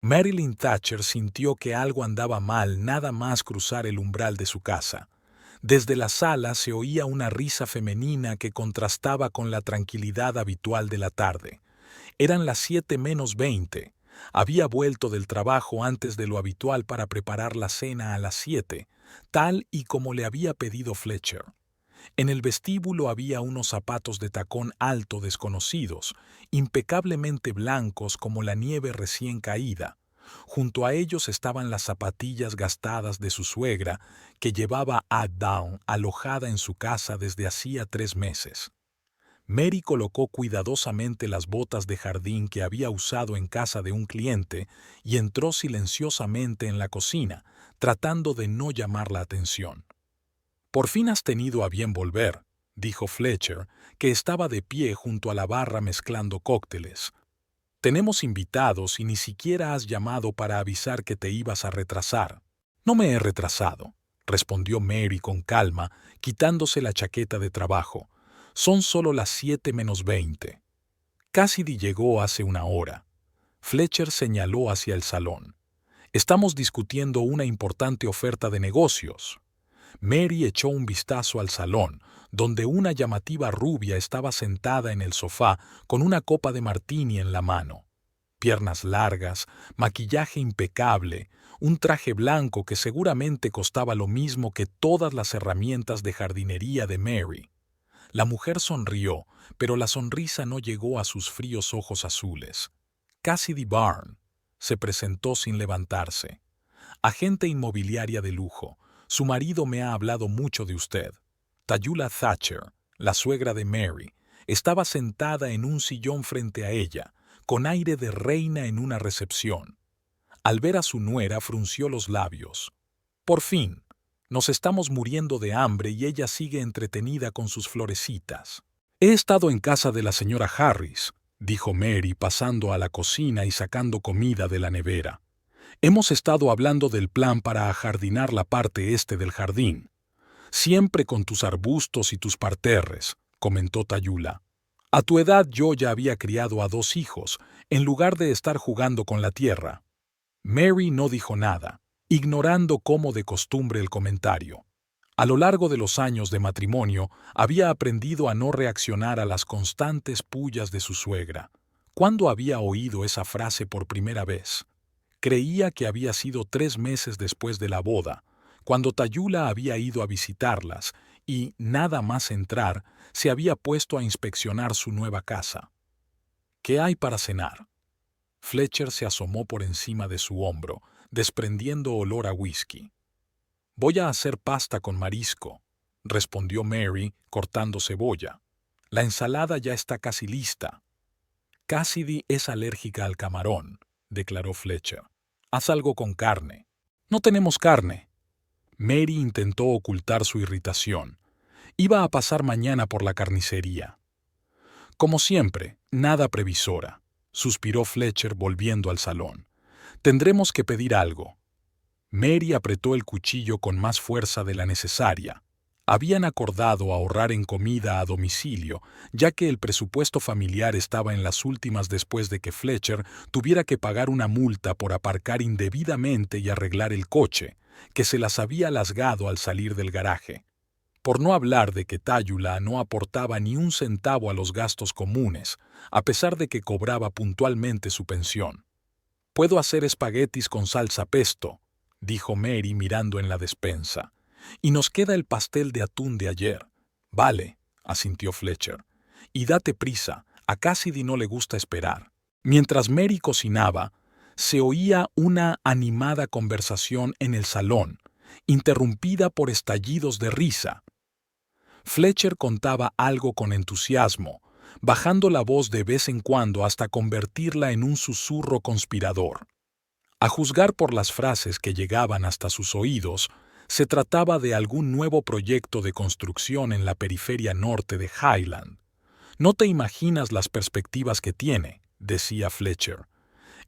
Marilyn Thatcher sintió que algo andaba mal nada más cruzar el umbral de su casa. Desde la sala se oía una risa femenina que contrastaba con la tranquilidad habitual de la tarde. Eran las 7:20. Había vuelto del trabajo antes de lo habitual para preparar la cena a las 7, tal y como le había pedido Fletcher. En el vestíbulo había unos zapatos de tacón alto desconocidos, impecablemente blancos como la nieve recién caída. Junto a ellos estaban las zapatillas gastadas de su suegra, que llevaba a Down alojada en su casa desde hacía 3 meses. Mary colocó cuidadosamente las botas de jardín que había usado en casa de un cliente y entró silenciosamente en la cocina, tratando de no llamar la atención. «Por fin has tenido a bien volver», dijo Fletcher, que estaba de pie junto a la barra mezclando cócteles. «Tenemos invitados y ni siquiera has llamado para avisar que te ibas a retrasar». «No me he retrasado», respondió Mary con calma, quitándose la chaqueta de trabajo. «Son solo las 7:20. Cassidy llegó hace una hora». Fletcher señaló hacia el salón. «Estamos discutiendo una importante oferta de negocios». Mary echó un vistazo al salón, donde una llamativa rubia estaba sentada en el sofá con una copa de martini en la mano. Piernas largas, maquillaje impecable, un traje blanco que seguramente costaba lo mismo que todas las herramientas de jardinería de Mary. La mujer sonrió, pero la sonrisa no llegó a sus fríos ojos azules. Cassidy Barn se presentó sin levantarse. «Agente inmobiliaria de lujo. Su marido me ha hablado mucho de usted». Tayula Thatcher, la suegra de Mary, estaba sentada en un sillón frente a ella, con aire de reina en una recepción. Al ver a su nuera frunció los labios. «Por fin. Nos estamos muriendo de hambre y ella sigue entretenida con sus florecitas». «He estado en casa de la señora Harris», dijo Mary pasando a la cocina y sacando comida de la nevera. «Hemos estado hablando del plan para ajardinar la parte este del jardín. Siempre con tus arbustos y tus parterres», comentó Tayula. «A tu edad yo ya había criado a 2 hijos, en lugar de estar jugando con la tierra». Mary no dijo nada, ignorando como de costumbre el comentario. A lo largo de los años de matrimonio había aprendido a no reaccionar a las constantes pullas de su suegra. ¿Cuándo había oído esa frase por primera vez? Creía que había sido 3 meses después de la boda, cuando Tayula había ido a visitarlas y, nada más entrar, se había puesto a inspeccionar su nueva casa. «¿Qué hay para cenar?». Fletcher se asomó por encima de su hombro, desprendiendo olor a whisky. «Voy a hacer pasta con marisco», respondió Mary, cortando cebolla. «La ensalada ya está casi lista». «Cassidy es alérgica al camarón», declaró Fletcher. «Haz algo con carne». «No tenemos carne». Mary intentó ocultar su irritación. Iba a pasar mañana por la carnicería. «Como siempre, nada previsora», suspiró Fletcher volviendo al salón. «Tendremos que pedir algo». Mary apretó el cuchillo con más fuerza de la necesaria. Habían acordado ahorrar en comida a domicilio, ya que el presupuesto familiar estaba en las últimas después de que Fletcher tuviera que pagar una multa por aparcar indebidamente y arreglar el coche, que se las había lasgado al salir del garaje. Por no hablar de que Tayula no aportaba ni un centavo a los gastos comunes, a pesar de que cobraba puntualmente su pensión. «Puedo hacer espaguetis con salsa pesto», dijo Mary mirando en la despensa. «Y nos queda el pastel de atún de ayer». «Vale», asintió Fletcher. «Y date prisa, a Cassidy no le gusta esperar». Mientras Mary cocinaba, se oía una animada conversación en el salón, interrumpida por estallidos de risa. Fletcher contaba algo con entusiasmo, bajando la voz de vez en cuando hasta convertirla en un susurro conspirador. A juzgar por las frases que llegaban hasta sus oídos, se trataba de algún nuevo proyecto de construcción en la periferia norte de Highland. «No te imaginas las perspectivas que tiene», decía Fletcher.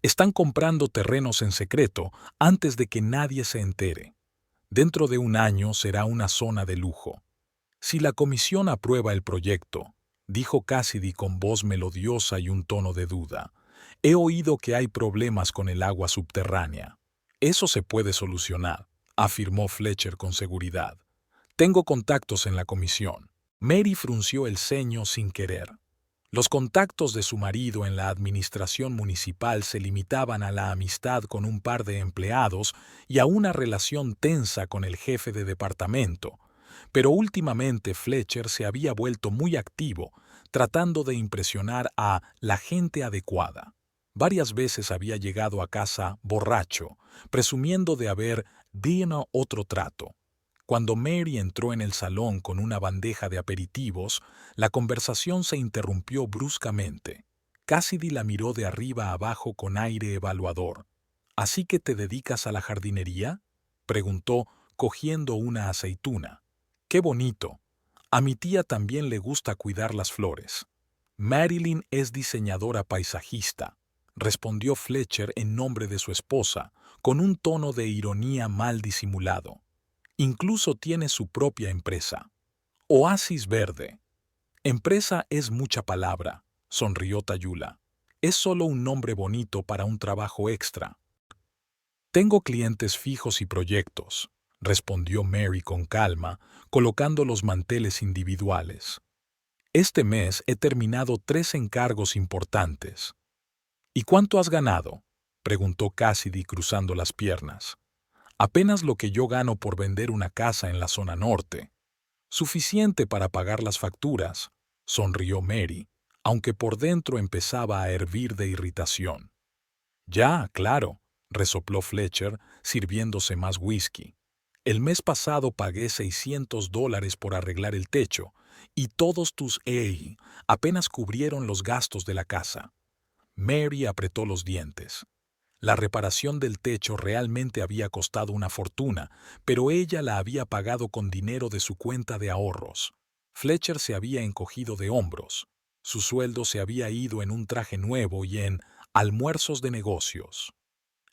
«Están comprando terrenos en secreto antes de que nadie se entere. Dentro de un año será una zona de lujo». «Si la comisión aprueba el proyecto», dijo Cassidy con voz melodiosa y un tono de duda, He oído que hay problemas con el agua subterránea. Eso se puede solucionar, afirmó Fletcher con seguridad. Tengo contactos en la comisión. Mary frunció el ceño sin querer. Los contactos de su marido en la administración municipal se limitaban a la amistad con un par de empleados y a una relación tensa con el jefe de departamento, pero últimamente Fletcher se había vuelto muy activo, tratando de impresionar a la gente adecuada. Varias veces había llegado a casa borracho, presumiendo de haber dado otro trato. Cuando Mary entró en el salón con una bandeja de aperitivos, la conversación se interrumpió bruscamente. Cassidy la miró de arriba a abajo con aire evaluador. ¿Así que te dedicas a la jardinería?, preguntó, cogiendo una aceituna. ¡Qué bonito! A mi tía también le gusta cuidar las flores. Marilyn es diseñadora paisajista, respondió Fletcher en nombre de su esposa, con un tono de ironía mal disimulado. Incluso tiene su propia empresa. Oasis Verde. Empresa es mucha palabra, sonrió Tayula. Es solo un nombre bonito para un trabajo extra. Tengo clientes fijos y proyectos, respondió Mary con calma, colocando los manteles individuales. Este mes he terminado 3 encargos importantes. ¿Y cuánto has ganado?, preguntó Cassidy cruzando las piernas. Apenas lo que yo gano por vender una casa en la zona norte. Suficiente para pagar las facturas, sonrió Mary, aunque por dentro empezaba a hervir de irritación. Ya, claro, resopló Fletcher, sirviéndose más whisky. El mes pasado pagué $600 por arreglar el techo, y todos tus apenas cubrieron los gastos de la casa. Mary apretó los dientes. La reparación del techo realmente había costado una fortuna, pero ella la había pagado con dinero de su cuenta de ahorros. Fletcher se había encogido de hombros. Su sueldo se había ido en un traje nuevo y en almuerzos de negocios.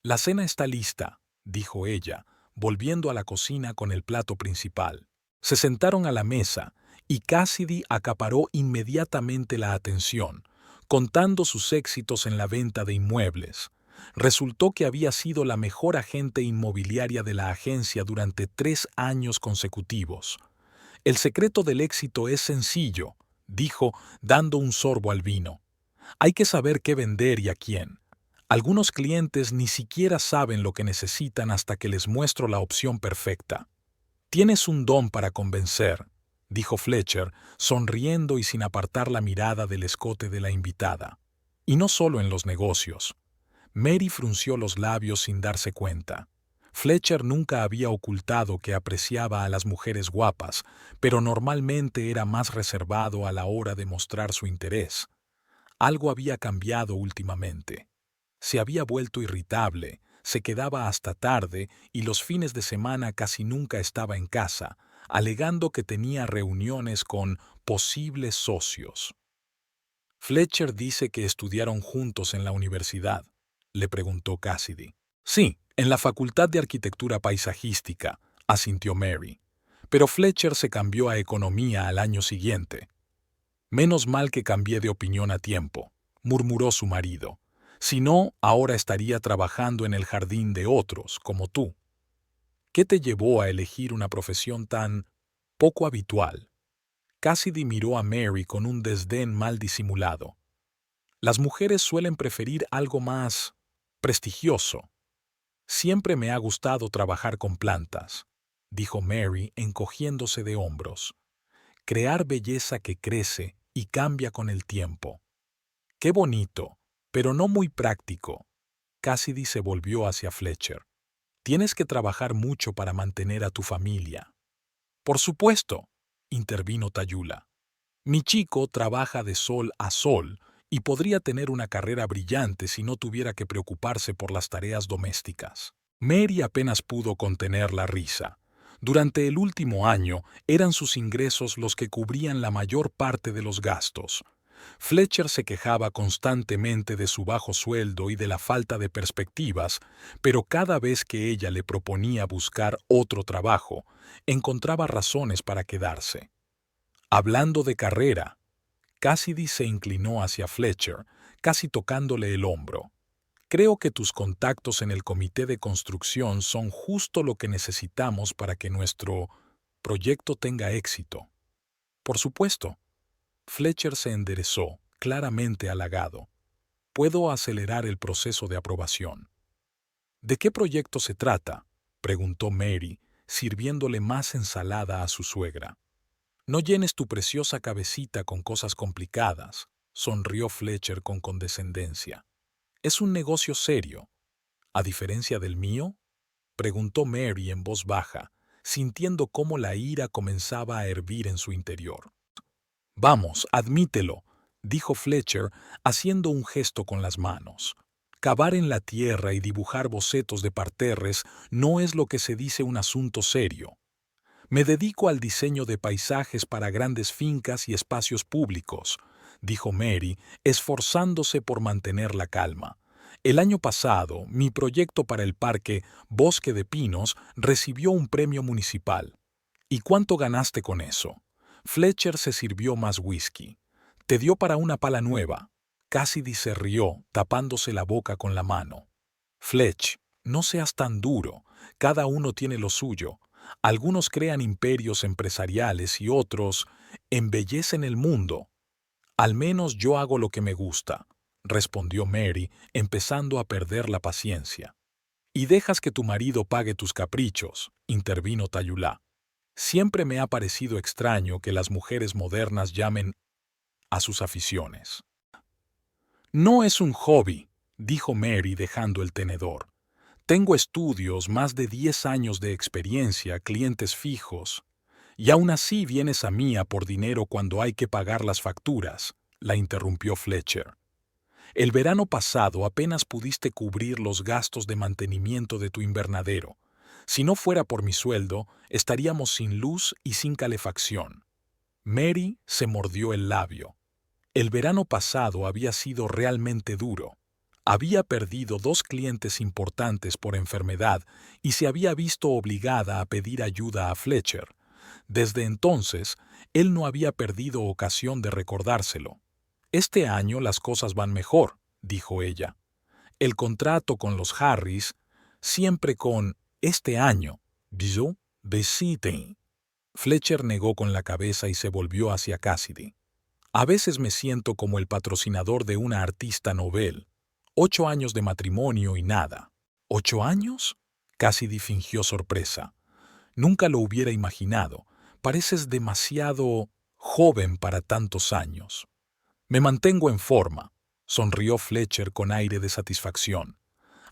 La cena está lista, dijo ella, volviendo a la cocina con el plato principal. Se sentaron a la mesa, y Cassidy acaparó inmediatamente la atención, contando sus éxitos en la venta de inmuebles. Resultó que había sido la mejor agente inmobiliaria de la agencia durante 3 años consecutivos. El secreto del éxito es sencillo, dijo, dando un sorbo al vino. Hay que saber qué vender y a quién. Algunos clientes ni siquiera saben lo que necesitan hasta que les muestro la opción perfecta. Tienes un don para convencer, dijo Fletcher, sonriendo y sin apartar la mirada del escote de la invitada. Y no solo en los negocios. Mary frunció los labios sin darse cuenta. Fletcher nunca había ocultado que apreciaba a las mujeres guapas, pero normalmente era más reservado a la hora de mostrar su interés. Algo había cambiado últimamente. Se había vuelto irritable, se quedaba hasta tarde y los fines de semana casi nunca estaba en casa, alegando que tenía reuniones con posibles socios. Fletcher dice que estudiaron juntos en la universidad, le preguntó Cassidy. Sí, en la Facultad de Arquitectura Paisajística, asintió Mary. Pero Fletcher se cambió a economía al año siguiente. Menos mal que cambié de opinión a tiempo, murmuró su marido. Si no, ahora estaría trabajando en el jardín de otros, como tú. ¿Qué te llevó a elegir una profesión tan poco habitual? Cassidy miró a Mary con un desdén mal disimulado. Las mujeres suelen preferir algo más prestigioso. Siempre me ha gustado trabajar con plantas, dijo Mary encogiéndose de hombros. Crear belleza que crece y cambia con el tiempo. Qué bonito, pero no muy práctico. Cassidy se volvió hacia Fletcher. Tienes que trabajar mucho para mantener a tu familia. Por supuesto, intervino Tayula. Mi chico trabaja de sol a sol y podría tener una carrera brillante si no tuviera que preocuparse por las tareas domésticas. Mary apenas pudo contener la risa. Durante el último año eran sus ingresos los que cubrían la mayor parte de los gastos. Fletcher se quejaba constantemente de su bajo sueldo y de la falta de perspectivas, pero cada vez que ella le proponía buscar otro trabajo, encontraba razones para quedarse. Hablando de carrera, Cassidy se inclinó hacia Fletcher, casi tocándole el hombro. Creo que tus contactos en el comité de construcción son justo lo que necesitamos para que nuestro proyecto tenga éxito. Por supuesto. Fletcher se enderezó, claramente halagado. Puedo acelerar el proceso de aprobación. ¿De qué proyecto se trata?, preguntó Mary, sirviéndole más ensalada a su suegra. No llenes tu preciosa cabecita con cosas complicadas, sonrió Fletcher con condescendencia. Es un negocio serio. ¿A diferencia del mío?, preguntó Mary en voz baja, sintiendo cómo la ira comenzaba a hervir en su interior. Vamos, admítelo, dijo Fletcher, haciendo un gesto con las manos. Cavar en la tierra y dibujar bocetos de parterres no es lo que se dice un asunto serio. Me dedico al diseño de paisajes para grandes fincas y espacios públicos, dijo Mary, esforzándose por mantener la calma. El año pasado, mi proyecto para el parque Bosque de Pinos recibió un premio municipal. ¿Y cuánto ganaste con eso? Fletcher se sirvió más whisky. Te dio para una pala nueva. Cassidy se rió, tapándose la boca con la mano. Fletch, no seas tan duro. Cada uno tiene lo suyo. Algunos crean imperios empresariales y otros embellecen el mundo. Al menos yo hago lo que me gusta, respondió Mary, empezando a perder la paciencia. Y dejas que tu marido pague tus caprichos, intervino Tayulá. Siempre me ha parecido extraño que las mujeres modernas llamen a sus aficiones. No es un hobby, dijo Mary dejando el tenedor. Tengo estudios, más de 10 años de experiencia, clientes fijos. Y aún así vienes a mí a por dinero cuando hay que pagar las facturas, la interrumpió Fletcher. El verano pasado apenas pudiste cubrir los gastos de mantenimiento de tu invernadero. Si no fuera por mi sueldo, estaríamos sin luz y sin calefacción. Mary se mordió el labio. El verano pasado había sido realmente duro. Había perdido 2 clientes importantes por enfermedad y se había visto obligada a pedir ayuda a Fletcher. Desde entonces, él no había perdido ocasión de recordárselo. Este año las cosas van mejor, dijo ella. El contrato con los Harris, siempre con este año, bisou, besite. Fletcher negó con la cabeza y se volvió hacia Cassidy. A veces me siento como el patrocinador de una artista novel. 8 años de matrimonio y nada. ¿8 años? Cassidy fingió sorpresa. Nunca lo hubiera imaginado. Pareces demasiado joven para tantos años. Me mantengo en forma, sonrió Fletcher con aire de satisfacción.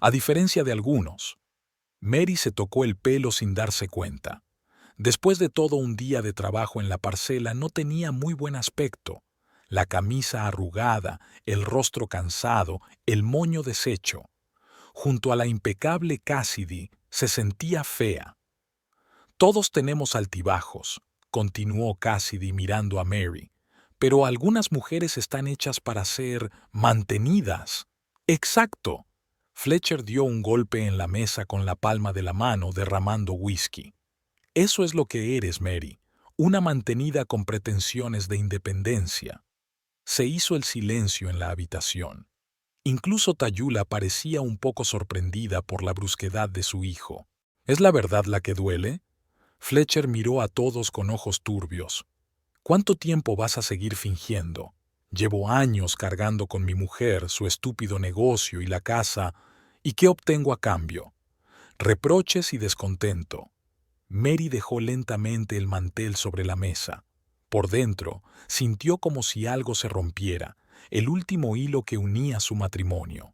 A diferencia de algunos. Mary se tocó el pelo sin darse cuenta. Después de todo un día de trabajo en la parcela no tenía muy buen aspecto. La camisa arrugada, el rostro cansado, el moño deshecho. Junto a la impecable Cassidy se sentía fea. Todos tenemos altibajos, continuó Cassidy mirando a Mary, pero algunas mujeres están hechas para ser mantenidas. Exacto. Fletcher dio un golpe en la mesa con la palma de la mano derramando whisky. Eso es lo que eres, Mary, una mantenida con pretensiones de independencia. Se hizo el silencio en la habitación. Incluso Tayula parecía un poco sorprendida por la brusquedad de su hijo. ¿Es la verdad la que duele? Fletcher miró a todos con ojos turbios. ¿Cuánto tiempo vas a seguir fingiendo? Llevo años cargando con mi mujer, su estúpido negocio y la casa. ¿Y qué obtengo a cambio? Reproches y descontento. Mary dejó lentamente el mantel sobre la mesa. Por dentro, sintió como si algo se rompiera, el último hilo que unía su matrimonio.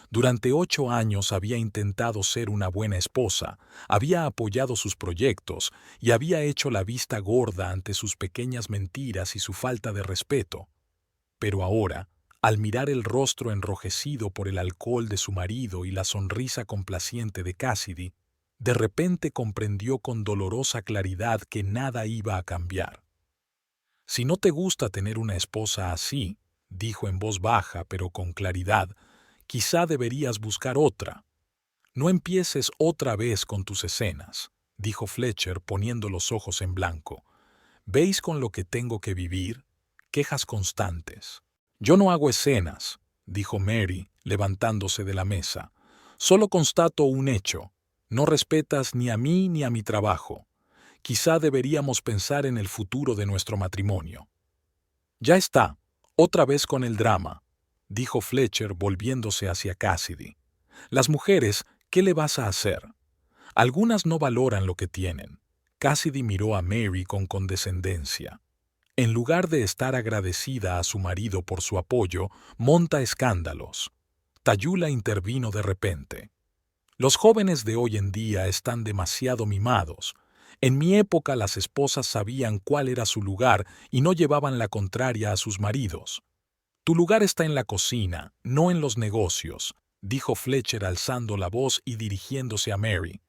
Durante 8 años había intentado ser una buena esposa, había apoyado sus proyectos y había hecho la vista gorda ante sus pequeñas mentiras y su falta de respeto. Pero ahora, al mirar el rostro enrojecido por el alcohol de su marido y la sonrisa complaciente de Cassidy, de repente comprendió con dolorosa claridad que nada iba a cambiar. Si no te gusta tener una esposa así, dijo en voz baja pero con claridad, quizá deberías buscar otra. No empieces otra vez con tus escenas, dijo Fletcher poniendo los ojos en blanco. ¿Veis con lo que tengo que vivir? Quejas constantes. Yo no hago escenas, dijo Mary, levantándose de la mesa. Solo constato un hecho. No respetas ni a mí ni a mi trabajo. Quizá deberíamos pensar en el futuro de nuestro matrimonio. Ya está, otra vez con el drama, dijo Fletcher volviéndose hacia Cassidy. Las mujeres, ¿qué le vas a hacer? Algunas no valoran lo que tienen. Cassidy miró a Mary con condescendencia. En lugar de estar agradecida a su marido por su apoyo, monta escándalos. Tayula intervino de repente. Los jóvenes de hoy en día están demasiado mimados. En mi época las esposas sabían cuál era su lugar y no llevaban la contraria a sus maridos. Tu lugar está en la cocina, no en los negocios, dijo Fletcher alzando la voz y dirigiéndose a Mary.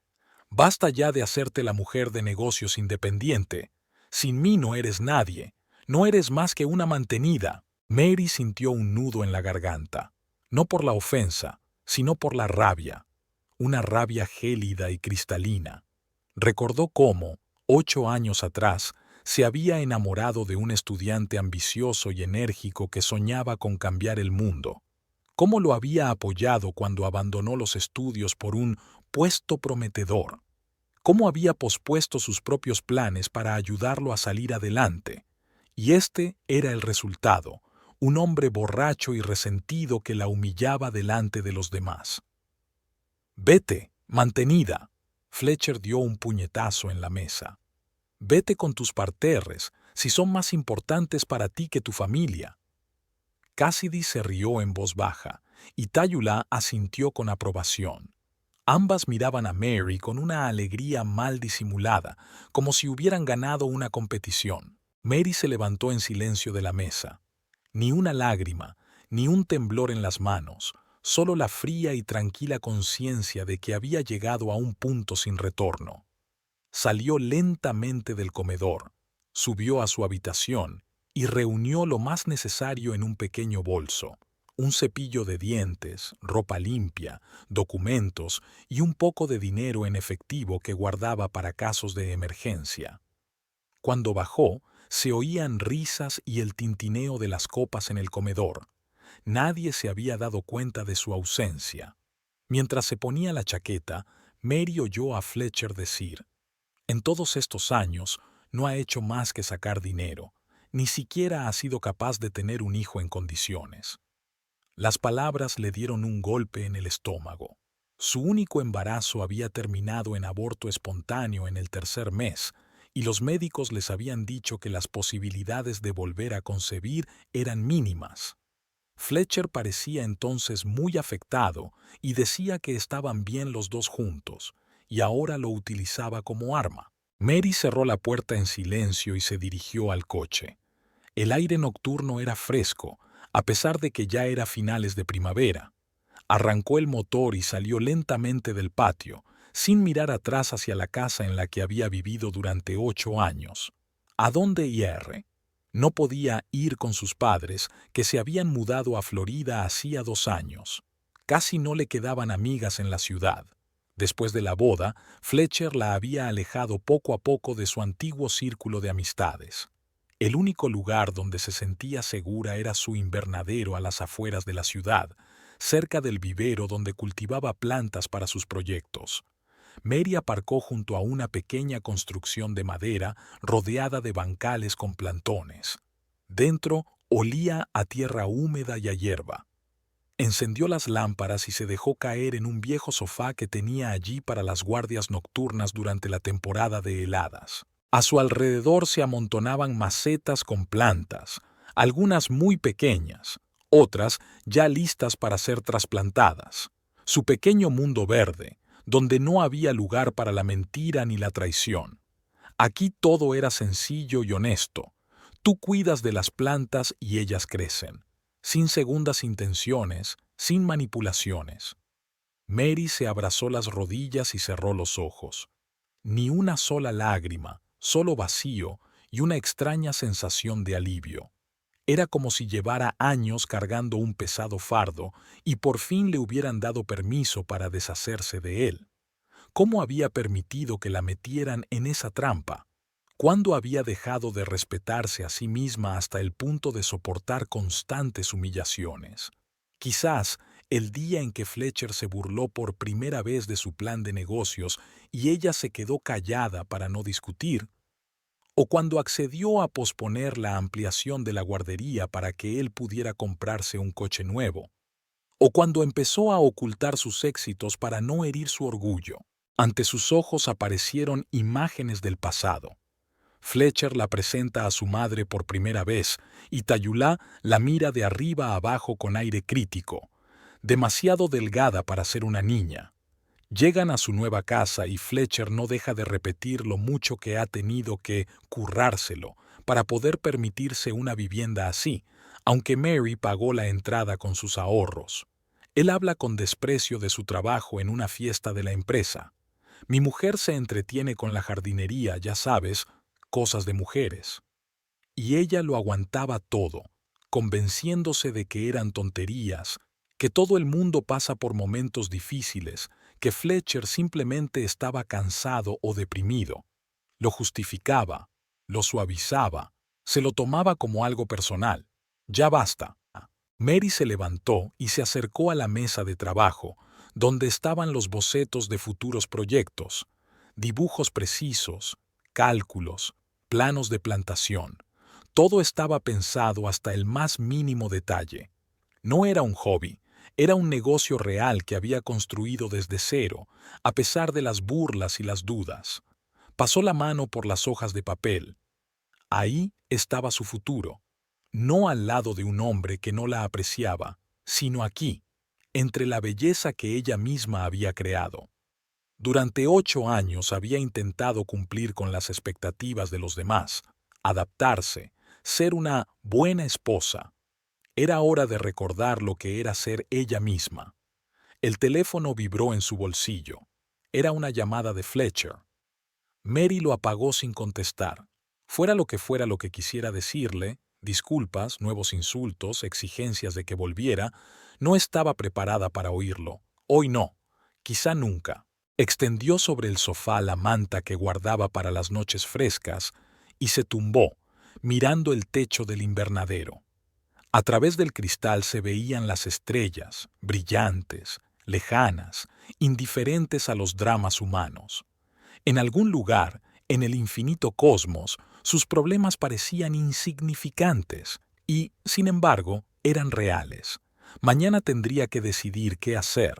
Basta ya de hacerte la mujer de negocios independiente. Sin mí no eres nadie. No eres más que una mantenida. Mary sintió un nudo en la garganta. No por la ofensa, sino por la rabia. Una rabia gélida y cristalina. Recordó cómo, 8 años atrás, se había enamorado de un estudiante ambicioso y enérgico que soñaba con cambiar el mundo. Cómo lo había apoyado cuando abandonó los estudios por un puesto prometedor. Cómo había pospuesto sus propios planes para ayudarlo a salir adelante. Y este era el resultado, un hombre borracho y resentido que la humillaba delante de los demás. «Vete, mantenida», Fletcher dio un puñetazo en la mesa. «Vete con tus parterres, si son más importantes para ti que tu familia». Cassidy se rió en voz baja, y Tayula asintió con aprobación. Ambas miraban a Mary con una alegría mal disimulada, como si hubieran ganado una competición. Mary se levantó en silencio de la mesa. Ni una lágrima, ni un temblor en las manos, solo la fría y tranquila conciencia de que había llegado a un punto sin retorno. Salió lentamente del comedor, subió a su habitación y reunió lo más necesario en un pequeño bolso. Un cepillo de dientes, ropa limpia, documentos y un poco de dinero en efectivo que guardaba para casos de emergencia. Cuando bajó, se oían risas y el tintineo de las copas en el comedor. Nadie se había dado cuenta de su ausencia. Mientras se ponía la chaqueta, Mary oyó a Fletcher decir: «En todos estos años no ha hecho más que sacar dinero. Ni siquiera ha sido capaz de tener un hijo en condiciones». Las palabras le dieron un golpe en el estómago. Su único embarazo había terminado en aborto espontáneo en el 3er mes, y los médicos les habían dicho que las posibilidades de volver a concebir eran mínimas. Fletcher parecía entonces muy afectado y decía que estaban bien los dos juntos, y ahora lo utilizaba como arma. Mary cerró la puerta en silencio y se dirigió al coche. El aire nocturno era fresco, a pesar de que ya era finales de primavera. Arrancó el motor y salió lentamente del patio, sin mirar atrás hacia la casa en la que había vivido durante 8 años. ¿A dónde ir? No podía ir con sus padres, que se habían mudado a Florida hacía 2 años. Casi no le quedaban amigas en la ciudad. Después de la boda, Fletcher la había alejado poco a poco de su antiguo círculo de amistades. El único lugar donde se sentía segura era su invernadero a las afueras de la ciudad, cerca del vivero donde cultivaba plantas para sus proyectos. Mary aparcó junto a una pequeña construcción de madera rodeada de bancales con plantones. Dentro olía a tierra húmeda y a hierba. Encendió las lámparas y se dejó caer en un viejo sofá que tenía allí para las guardias nocturnas durante la temporada de heladas. A su alrededor se amontonaban macetas con plantas, algunas muy pequeñas, otras ya listas para ser trasplantadas. Su pequeño mundo verde, donde no había lugar para la mentira ni la traición. Aquí todo era sencillo y honesto. Tú cuidas de las plantas y ellas crecen, sin segundas intenciones, sin manipulaciones. Mary se abrazó las rodillas y cerró los ojos. Ni una sola lágrima, solo vacío y una extraña sensación de alivio. Era como si llevara años cargando un pesado fardo y por fin le hubieran dado permiso para deshacerse de él. ¿Cómo había permitido que la metieran en esa trampa? ¿Cuándo había dejado de respetarse a sí misma hasta el punto de soportar constantes humillaciones? Quizás el día en que Fletcher se burló por primera vez de su plan de negocios y ella se quedó callada para no discutir, o cuando accedió a posponer la ampliación de la guardería para que él pudiera comprarse un coche nuevo, o cuando empezó a ocultar sus éxitos para no herir su orgullo. Ante sus ojos aparecieron imágenes del pasado. Fletcher la presenta a su madre por primera vez y Tayulá la mira de arriba a abajo con aire crítico, demasiado delgada para ser una niña. Llegan a su nueva casa y Fletcher no deja de repetir lo mucho que ha tenido que currárselo para poder permitirse una vivienda así, aunque Mary pagó la entrada con sus ahorros. Él habla con desprecio de su trabajo en una fiesta de la empresa. Mi mujer se entretiene con la jardinería, ya sabes, cosas de mujeres. Y ella lo aguantaba todo, convenciéndose de que eran tonterías, que todo el mundo pasa por momentos difíciles, que Fletcher simplemente estaba cansado o deprimido. Lo justificaba, lo suavizaba, se lo tomaba como algo personal. Ya basta. Mary se levantó y se acercó a la mesa de trabajo, donde estaban los bocetos de futuros proyectos, dibujos precisos, cálculos, planos de plantación. Todo estaba pensado hasta el más mínimo detalle. No era un hobby, era un negocio real que había construido desde cero, a pesar de las burlas y las dudas. Pasó la mano por las hojas de papel. Ahí estaba su futuro, no al lado de un hombre que no la apreciaba, sino aquí, entre la belleza que ella misma había creado. Durante 8 años había intentado cumplir con las expectativas de los demás, adaptarse, ser una buena esposa. Era hora de recordar lo que era ser ella misma. El teléfono vibró en su bolsillo. Era una llamada de Fletcher. Mary lo apagó sin contestar. Fuera lo que quisiera decirle, disculpas, nuevos insultos, exigencias de que volviera, no estaba preparada para oírlo. Hoy no, quizá nunca. Extendió sobre el sofá la manta que guardaba para las noches frescas y se tumbó, mirando el techo del invernadero. A través del cristal se veían las estrellas, brillantes, lejanas, indiferentes a los dramas humanos. En algún lugar, en el infinito cosmos, sus problemas parecían insignificantes y, sin embargo, eran reales. Mañana tendría que decidir qué hacer,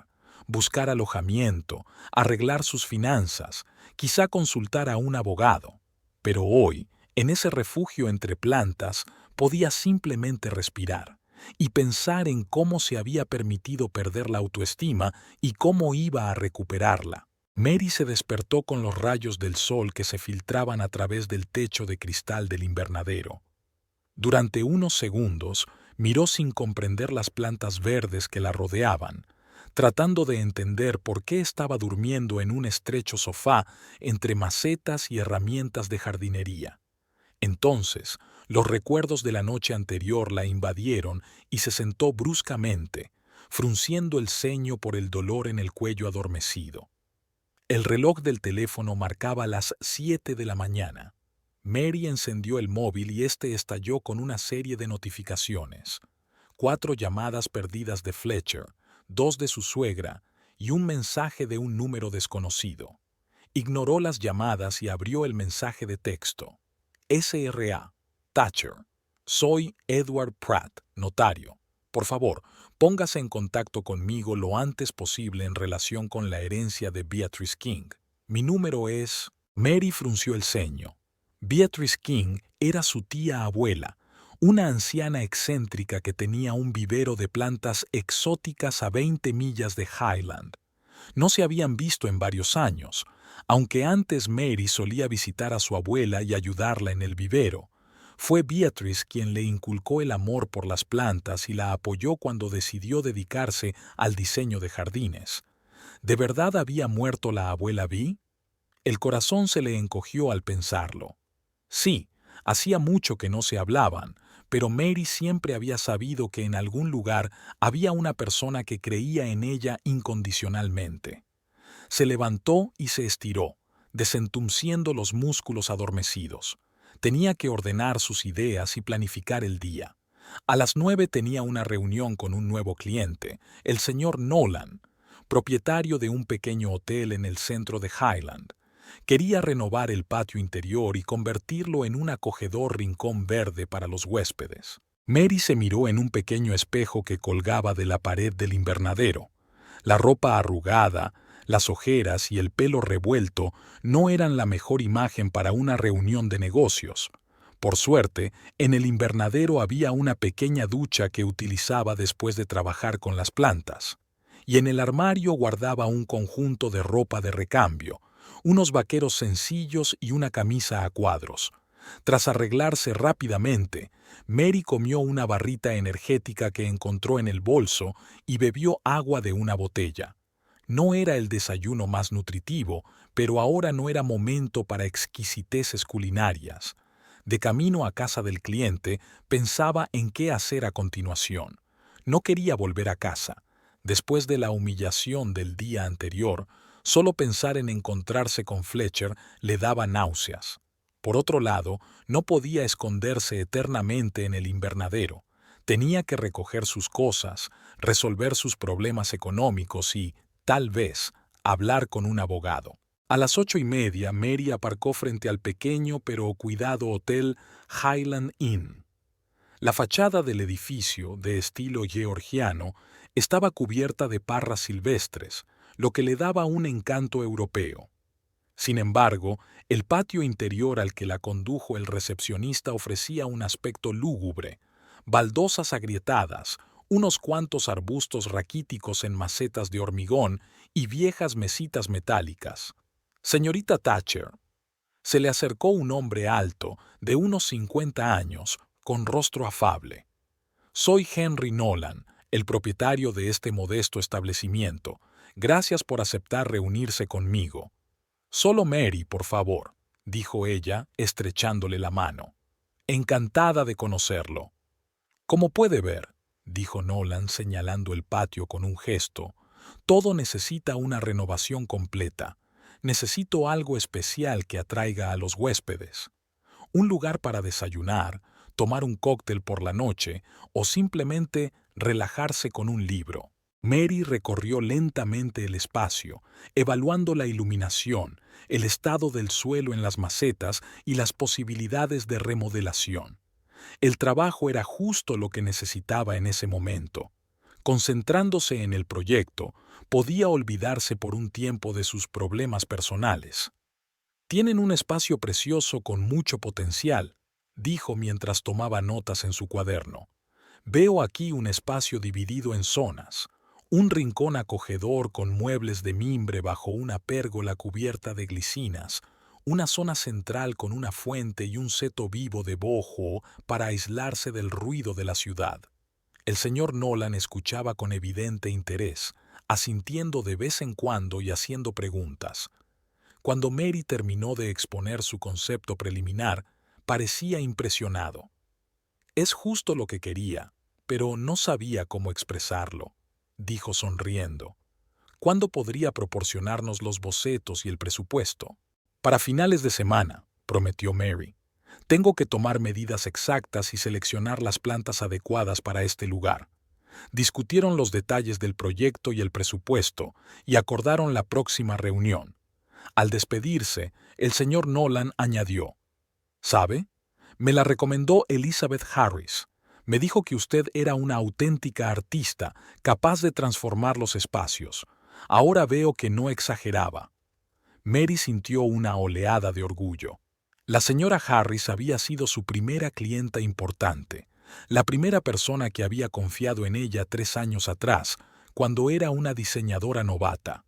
buscar alojamiento, arreglar sus finanzas, quizá consultar a un abogado. Pero hoy, en ese refugio entre plantas, podía simplemente respirar y pensar en cómo se había permitido perder la autoestima y cómo iba a recuperarla. Mary se despertó con los rayos del sol que se filtraban a través del techo de cristal del invernadero. Durante unos segundos miró sin comprender las plantas verdes que la rodeaban, tratando de entender por qué estaba durmiendo en un estrecho sofá entre macetas y herramientas de jardinería. Entonces, los recuerdos de la noche anterior la invadieron y se sentó bruscamente, frunciendo el ceño por el dolor en el cuello adormecido. El reloj del teléfono marcaba las 7 de la mañana. Mary encendió el móvil y este estalló con una serie de notificaciones. 4 llamadas perdidas de Fletcher, 2 de su suegra y un mensaje de un número desconocido. Ignoró las llamadas y abrió el mensaje de texto. S.R.A. Thatcher. Soy Edward Pratt, notario. Por favor, póngase en contacto conmigo lo antes posible en relación con la herencia de Beatrice King. Mi número es... Mary frunció el ceño. Beatrice King era su tía abuela, una anciana excéntrica que tenía un vivero de plantas exóticas a 20 millas de Highland. No se habían visto en varios años, aunque antes Mary solía visitar a su abuela y ayudarla en el vivero. Fue Beatrice quien le inculcó el amor por las plantas y la apoyó cuando decidió dedicarse al diseño de jardines. ¿De verdad había muerto la abuela Bee? El corazón se le encogió al pensarlo. Sí, hacía mucho que no se hablaban, pero Mary siempre había sabido que en algún lugar había una persona que creía en ella incondicionalmente. Se levantó y se estiró, desentumciendo los músculos adormecidos. Tenía que ordenar sus ideas y planificar el día. A las 9 tenía una reunión con un nuevo cliente, el señor Nolan, propietario de un pequeño hotel en el centro de Highland. Quería renovar el patio interior y convertirlo en un acogedor rincón verde para los huéspedes. Mary se miró en un pequeño espejo que colgaba de la pared del invernadero. La ropa arrugada, las ojeras y el pelo revuelto no eran la mejor imagen para una reunión de negocios. Por suerte, en el invernadero había una pequeña ducha que utilizaba después de trabajar con las plantas. Y en el armario guardaba un conjunto de ropa de recambio, unos vaqueros sencillos y una camisa a cuadros. Tras arreglarse rápidamente, Mary comió una barrita energética que encontró en el bolso y bebió agua de una botella. No era el desayuno más nutritivo, pero ahora no era momento para exquisiteces culinarias. De camino a casa del cliente, pensaba en qué hacer a continuación. No quería volver a casa. Después de la humillación del día anterior, solo pensar en encontrarse con Fletcher le daba náuseas. Por otro lado, no podía esconderse eternamente en el invernadero. Tenía que recoger sus cosas, resolver sus problemas económicos y, tal vez, hablar con un abogado. A las 8:30, Mary aparcó frente al pequeño pero cuidado hotel Highland Inn. La fachada del edificio, de estilo georgiano, estaba cubierta de parras silvestres, lo que le daba un encanto europeo. Sin embargo, el patio interior al que la condujo el recepcionista ofrecía un aspecto lúgubre: baldosas agrietadas, unos cuantos arbustos raquíticos en macetas de hormigón y viejas mesitas metálicas. «Señorita Thatcher». Se le acercó un hombre alto, de unos 50 años, con rostro afable. «Soy Henry Nolan, el propietario de este modesto establecimiento. Gracias por aceptar reunirse conmigo». «Solo Mary, por favor», dijo ella, estrechándole la mano. «Encantada de conocerlo». «Como puede ver», dijo Nolan señalando el patio con un gesto, «todo necesita una renovación completa. Necesito algo especial que atraiga a los huéspedes. Un lugar para desayunar, tomar un cóctel por la noche o simplemente relajarse con un libro». Mary recorrió lentamente el espacio, evaluando la iluminación, el estado del suelo en las macetas y las posibilidades de remodelación. El trabajo era justo lo que necesitaba en ese momento. Concentrándose en el proyecto, podía olvidarse por un tiempo de sus problemas personales. «Tienen un espacio precioso con mucho potencial», dijo mientras tomaba notas en su cuaderno. «Veo aquí un espacio dividido en zonas. Un rincón acogedor con muebles de mimbre bajo una pérgola cubierta de glicinas, una zona central con una fuente y un seto vivo de boho para aislarse del ruido de la ciudad». El señor Nolan escuchaba con evidente interés, asintiendo de vez en cuando y haciendo preguntas. Cuando Mary terminó de exponer su concepto preliminar, parecía impresionado. «Es justo lo que quería, pero no sabía cómo expresarlo», dijo sonriendo. «¿Cuándo podría proporcionarnos los bocetos y el presupuesto?» «Para finales de semana», prometió Mary. «Tengo que tomar medidas exactas y seleccionar las plantas adecuadas para este lugar». Discutieron los detalles del proyecto y el presupuesto y acordaron la próxima reunión. Al despedirse, el señor Nolan añadió: «¿Sabe? Me la recomendó Elizabeth Harris. Me dijo que usted era una auténtica artista, capaz de transformar los espacios. Ahora veo que no exageraba». Mary sintió una oleada de orgullo. La señora Harris había sido su primera clienta importante, la primera persona que había confiado en ella 3 años atrás, cuando era una diseñadora novata.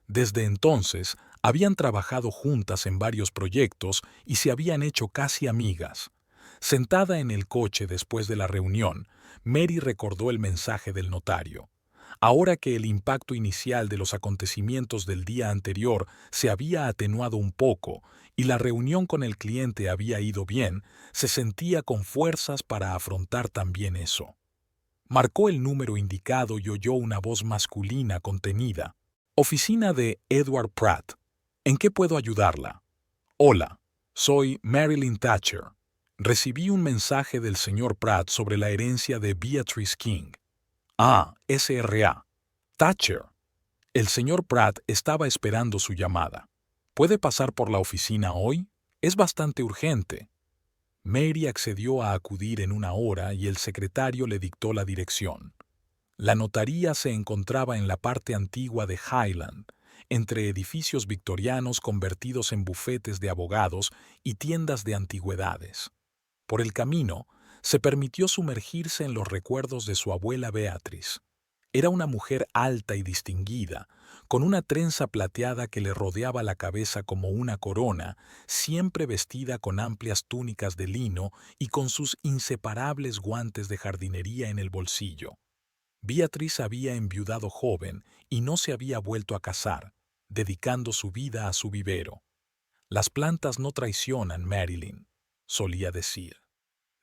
Desde entonces, habían trabajado juntas en varios proyectos y se habían hecho casi amigas. Sentada en el coche después de la reunión, Mary recordó el mensaje del notario. Ahora que el impacto inicial de los acontecimientos del día anterior se había atenuado un poco y la reunión con el cliente había ido bien, se sentía con fuerzas para afrontar también eso. Marcó el número indicado y oyó una voz masculina contenida. «Oficina de Edward Pratt. ¿En qué puedo ayudarla?» «Hola, soy Marilyn Thatcher», Recibí un mensaje del señor Pratt sobre la herencia de Beatrice King. Ah, SRA. Thatcher. El señor Pratt estaba esperando su llamada. ¿Puede pasar por la oficina hoy? Es bastante urgente. Mary accedió a acudir en una hora y el secretario le dictó la dirección. La notaría se encontraba en la parte antigua de Highland, entre edificios victorianos convertidos en bufetes de abogados y tiendas de antigüedades. Por el camino, se permitió sumergirse en los recuerdos de su abuela Beatrice. Era una mujer alta y distinguida, con una trenza plateada que le rodeaba la cabeza como una corona, siempre vestida con amplias túnicas de lino y con sus inseparables guantes de jardinería en el bolsillo. Beatrice había enviudado joven y no se había vuelto a casar, dedicando su vida a su vivero. Las plantas no traicionan, Marilyn, solía decir.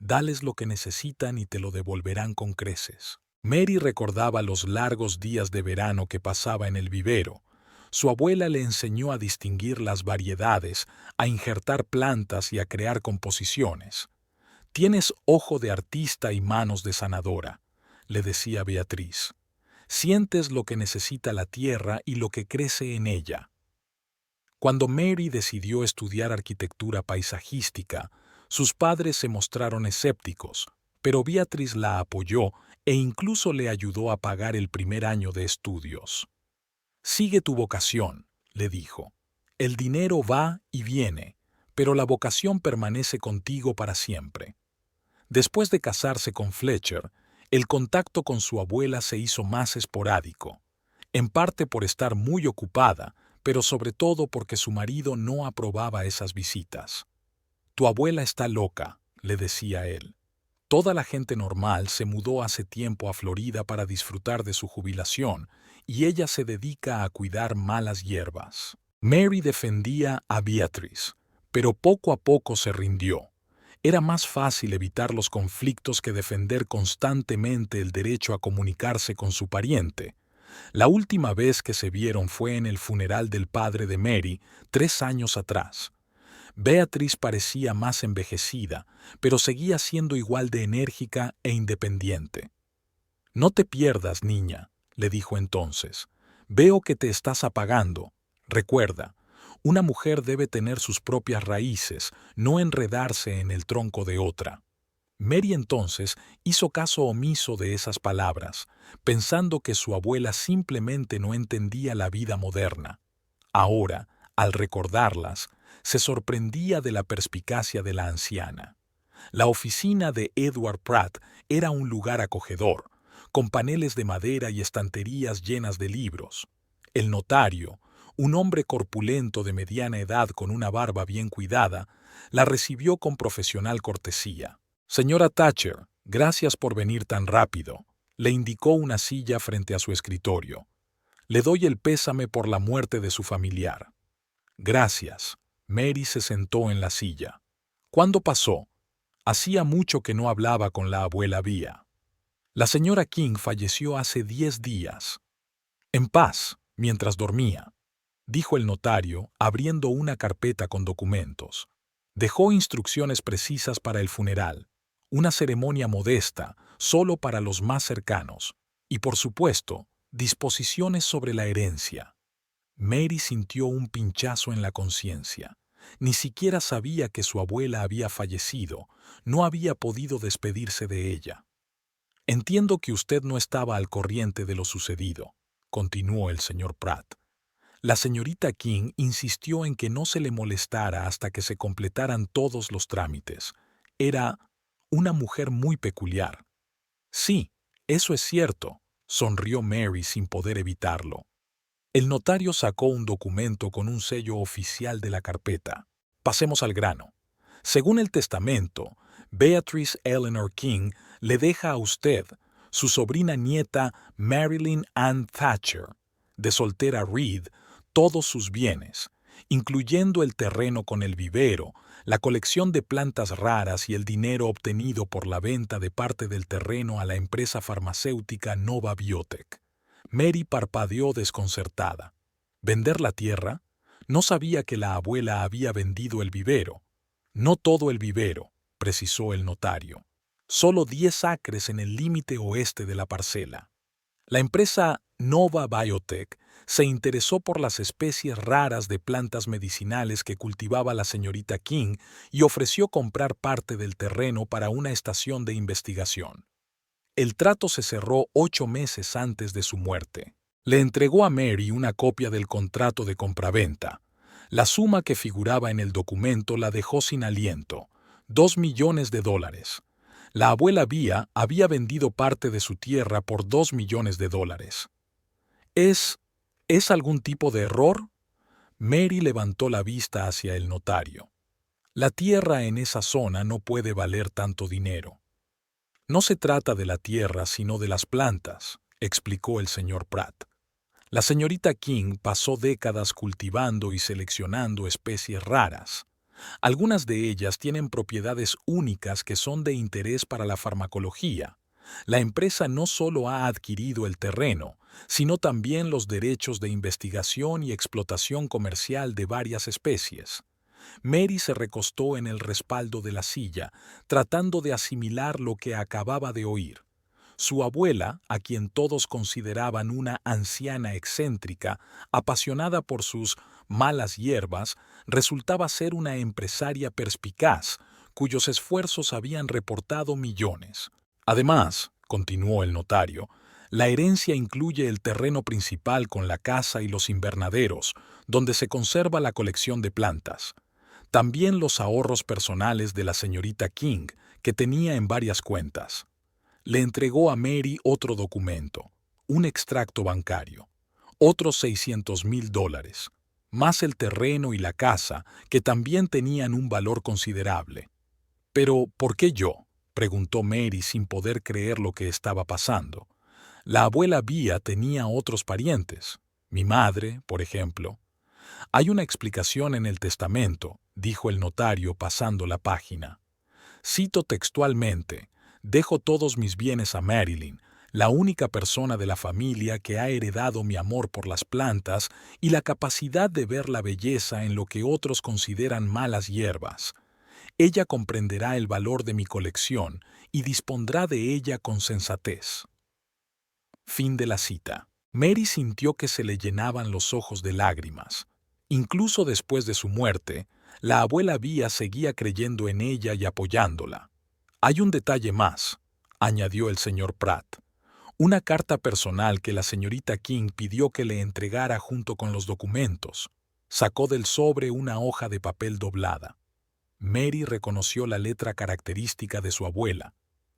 Dales lo que necesitan y te lo devolverán con creces. Mary recordaba los largos días de verano que pasaba en el vivero. Su abuela le enseñó a distinguir las variedades, a injertar plantas y a crear composiciones. «Tienes ojo de artista y manos de sanadora», le decía Beatriz. «Sientes lo que necesita la tierra y lo que crece en ella». Cuando Mary decidió estudiar arquitectura paisajística, sus padres se mostraron escépticos, pero Beatriz la apoyó e incluso le ayudó a pagar el primer año de estudios. «Sigue tu vocación», le dijo. «El dinero va y viene, pero la vocación permanece contigo para siempre». Después de casarse con Fletcher, el contacto con su abuela se hizo más esporádico, en parte por estar muy ocupada, pero sobre todo porque su marido no aprobaba esas visitas. «Tu abuela está loca», le decía él. «Toda la gente normal se mudó hace tiempo a Florida para disfrutar de su jubilación y ella se dedica a cuidar malas hierbas». Mary defendía a Beatrice, pero poco a poco se rindió. Era más fácil evitar los conflictos que defender constantemente el derecho a comunicarse con su pariente. La última vez que se vieron fue en el funeral del padre de Mary, 3 años atrás. Beatrice parecía más envejecida, pero seguía siendo igual de enérgica e independiente. «No te pierdas, niña», le dijo entonces. «Veo que te estás apagando. Recuerda, una mujer debe tener sus propias raíces, no enredarse en el tronco de otra». Mary entonces hizo caso omiso de esas palabras, pensando que su abuela simplemente no entendía la vida moderna. Ahora, al recordarlas, se sorprendía de la perspicacia de la anciana. La oficina de Edward Pratt era un lugar acogedor, con paneles de madera y estanterías llenas de libros. El notario, un hombre corpulento de mediana edad con una barba bien cuidada, la recibió con profesional cortesía. «Señora Thatcher, gracias por venir tan rápido», le indicó una silla frente a su escritorio. «Le doy el pésame por la muerte de su familiar». «Gracias». Mary se sentó en la silla. «¿Cuándo pasó?» Hacía mucho que no hablaba con la abuela Bea. «La señora King falleció hace 10 días. En paz, mientras dormía», dijo el notario, abriendo una carpeta con documentos. Dejó instrucciones precisas para el funeral, una ceremonia modesta, solo para los más cercanos, y por supuesto, disposiciones sobre la herencia. Mary sintió un pinchazo en la conciencia. Ni siquiera sabía que su abuela había fallecido, no había podido despedirse de ella. «Entiendo que usted no estaba al corriente de lo sucedido», continuó el señor Pratt. «La señorita King insistió en que no se le molestara hasta que se completaran todos los trámites. Era una mujer muy peculiar». «Sí, eso es cierto», sonrió Mary sin poder evitarlo. El notario sacó un documento con un sello oficial de la carpeta. «Pasemos al grano. Según el testamento, Beatrice Eleanor King le deja a usted, su sobrina nieta Marilyn Ann Thatcher, de soltera Reed, todos sus bienes, incluyendo el terreno con el vivero, la colección de plantas raras y el dinero obtenido por la venta de parte del terreno a la empresa farmacéutica Nova Biotech». Mary parpadeó desconcertada. ¿Vender la tierra? No sabía que la abuela había vendido el vivero. No todo el vivero, precisó el notario. Solo 10 acres en el límite oeste de la parcela. La empresa Nova Biotech se interesó por las especies raras de plantas medicinales que cultivaba la señorita King y ofreció comprar parte del terreno para una estación de investigación. El trato se cerró 8 meses antes de su muerte. Le entregó a Mary una copia del contrato de compraventa. La suma que figuraba en el documento la dejó sin aliento: $2 millones. La abuela Bea había vendido parte de su tierra por $2 millones. ¿Es algún tipo de error? Mary levantó la vista hacia el notario. La tierra en esa zona no puede valer tanto dinero. No se trata de la tierra, sino de las plantas, explicó el señor Pratt. La señorita King pasó décadas cultivando y seleccionando especies raras. Algunas de ellas tienen propiedades únicas que son de interés para la farmacología. La empresa no solo ha adquirido el terreno, sino también los derechos de investigación y explotación comercial de varias especies. Mary se recostó en el respaldo de la silla, tratando de asimilar lo que acababa de oír. Su abuela, a quien todos consideraban una anciana excéntrica, apasionada por sus malas hierbas, resultaba ser una empresaria perspicaz, cuyos esfuerzos habían reportado millones. Además, continuó el notario, la herencia incluye el terreno principal con la casa y los invernaderos, donde se conserva la colección de plantas. También los ahorros personales de la señorita King, que tenía en varias cuentas. Le entregó a Mary otro documento, un extracto bancario, otros $600,000, más el terreno y la casa, que también tenían un valor considerable. «¿Pero por qué yo?», preguntó Mary sin poder creer lo que estaba pasando. La abuela Bea tenía otros parientes, mi madre, por ejemplo. «Hay una explicación en el testamento», dijo el notario pasando la página. Cito textualmente: «Dejo todos mis bienes a Marilyn, la única persona de la familia que ha heredado mi amor por las plantas y la capacidad de ver la belleza en lo que otros consideran malas hierbas. Ella comprenderá el valor de mi colección y dispondrá de ella con sensatez». Fin de la cita. Mary sintió que se le llenaban los ojos de lágrimas. Incluso después de su muerte, la abuela Bea seguía creyendo en ella y apoyándola. «Hay un detalle más», añadió el señor Pratt. «Una carta personal que la señorita King pidió que le entregara junto con los documentos». Sacó del sobre una hoja de papel doblada. Mary reconoció la letra característica de su abuela,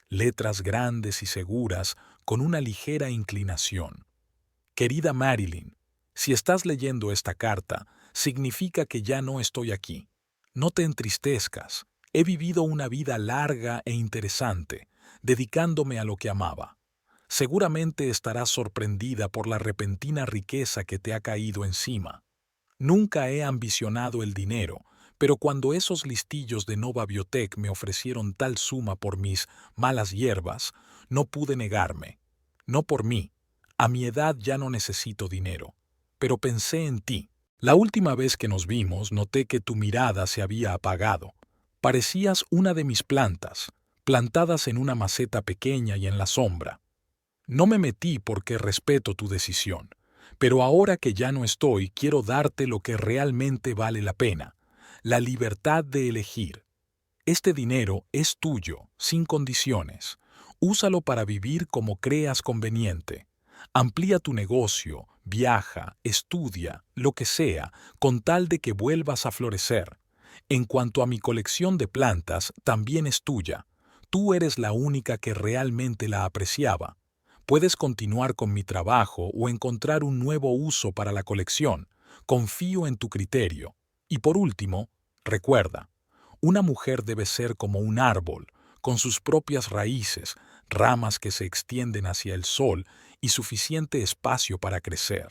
letras grandes y seguras con una ligera inclinación. «Querida Marilyn, si estás leyendo esta carta, significa que ya no estoy aquí. No te entristezcas. He vivido una vida larga e interesante, dedicándome a lo que amaba. Seguramente estarás sorprendida por la repentina riqueza que te ha caído encima. Nunca he ambicionado el dinero, pero cuando esos listillos de Nova Biotech me ofrecieron tal suma por mis malas hierbas, no pude negarme. No por mí. A mi edad ya no necesito dinero. Pero pensé en ti. La última vez que nos vimos noté que tu mirada se había apagado. Parecías una de mis plantas, plantadas en una maceta pequeña y en la sombra. No me metí porque respeto tu decisión, pero ahora que ya no estoy, quiero darte lo que realmente vale la pena, la libertad de elegir. Este dinero es tuyo, sin condiciones. Úsalo para vivir como creas conveniente. Amplía tu negocio, viaja, estudia, lo que sea, con tal de que vuelvas a florecer. En cuanto a mi colección de plantas, también es tuya. Tú eres la única que realmente la apreciaba. Puedes continuar con mi trabajo o encontrar un nuevo uso para la colección. Confío en tu criterio. Y por último, recuerda, una mujer debe ser como un árbol, con sus propias raíces, ramas que se extienden hacia el sol y suficiente espacio para crecer.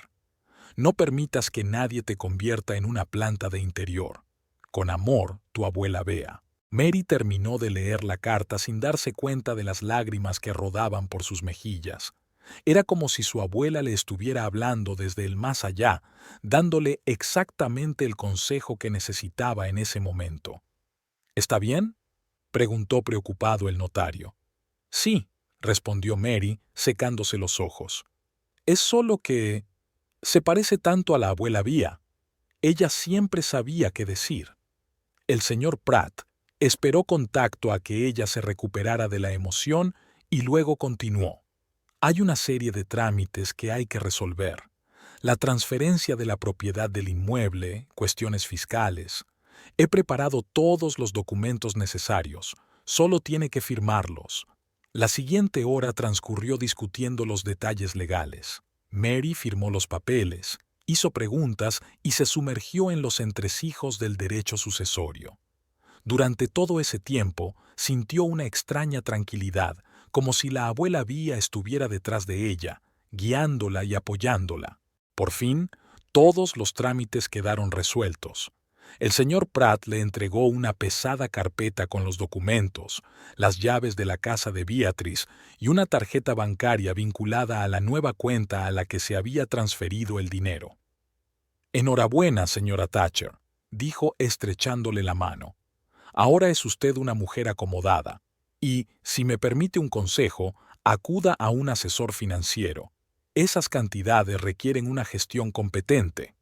No permitas que nadie te convierta en una planta de interior. Con amor, tu abuela Bea. Mary terminó de leer la carta sin darse cuenta de las lágrimas que rodaban por sus mejillas. Era como si su abuela le estuviera hablando desde el más allá, dándole exactamente el consejo que necesitaba en ese momento. «¿Está bien?», preguntó preocupado el notario. Sí, respondió Mary, secándose los ojos. Es solo que se parece tanto a la abuela Bea. Ella siempre sabía qué decir. El señor Pratt esperó con tacto a que ella se recuperara de la emoción y luego continuó. Hay una serie de trámites que hay que resolver. La transferencia de la propiedad del inmueble, cuestiones fiscales. He preparado todos los documentos necesarios. Solo tiene que firmarlos. La siguiente hora transcurrió discutiendo los detalles legales. Mary firmó los papeles, hizo preguntas y se sumergió en los entresijos del derecho sucesorio. Durante todo ese tiempo sintió una extraña tranquilidad, como si la abuela Bea estuviera detrás de ella, guiándola y apoyándola. Por fin, todos los trámites quedaron resueltos. El señor Pratt le entregó una pesada carpeta con los documentos, las llaves de la casa de Beatrice y una tarjeta bancaria vinculada a la nueva cuenta a la que se había transferido el dinero. «Enhorabuena, señora Thatcher», dijo estrechándole la mano. «Ahora es usted una mujer acomodada. Y, si me permite un consejo, acuda a un asesor financiero. Esas cantidades requieren una gestión competente».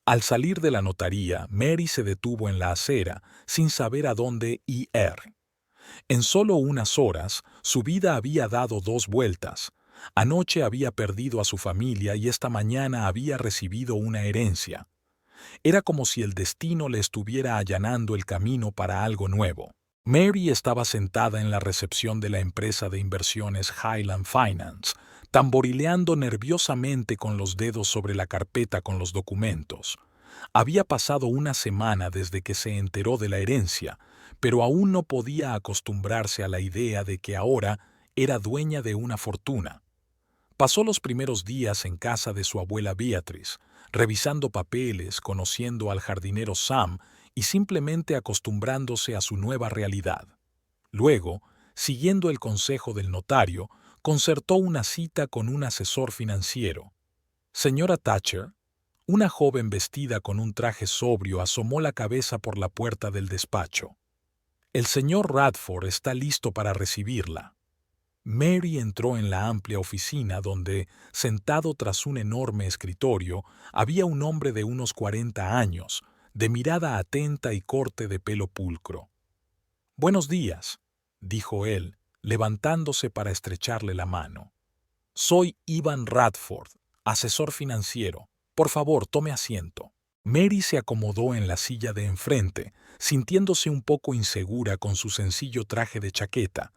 Al salir de la notaría, Mary se detuvo en la acera, sin saber a dónde ir. En solo unas horas, su vida había dado 2 vueltas. Anoche había perdido a su familia y esta mañana había recibido una herencia. Era como si el destino le estuviera allanando el camino para algo nuevo. Mary estaba sentada en la recepción de la empresa de inversiones Highland Finance, tamborileando nerviosamente con los dedos sobre la carpeta con los documentos. Había pasado una semana desde que se enteró de la herencia, pero aún no podía acostumbrarse a la idea de que ahora era dueña de una fortuna. Pasó los primeros días en casa de su abuela Beatrice, revisando papeles, conociendo al jardinero Sam y simplemente acostumbrándose a su nueva realidad. Luego, siguiendo el consejo del notario, concertó una cita con un asesor financiero. «Señora Thatcher». Una joven vestida con un traje sobrio asomó la cabeza por la puerta del despacho. «El señor Radford está listo para recibirla». Mary entró en la amplia oficina donde, sentado tras un enorme escritorio, había un hombre de unos 40 años, de mirada atenta y corte de pelo pulcro. «Buenos días», dijo él, levantándose para estrecharle la mano. «Soy Ivan Radford, asesor financiero. Por favor, tome asiento». Mary se acomodó en la silla de enfrente, sintiéndose un poco insegura con su sencillo traje de chaqueta.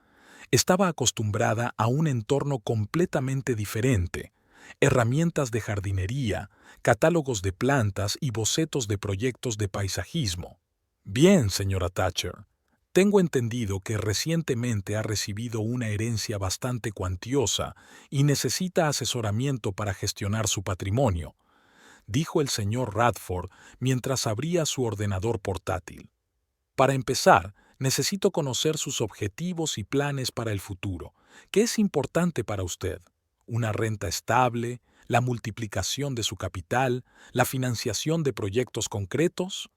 Estaba acostumbrada a un entorno completamente diferente: herramientas de jardinería, catálogos de plantas y bocetos de proyectos de paisajismo. «Bien, señora Thatcher. Tengo entendido que recientemente ha recibido una herencia bastante cuantiosa y necesita asesoramiento para gestionar su patrimonio», dijo el señor Radford mientras abría su ordenador portátil. «Para empezar, necesito conocer sus objetivos y planes para el futuro. ¿Qué es importante para usted? ¿Una renta estable? ¿La multiplicación de su capital? ¿La financiación de proyectos concretos?»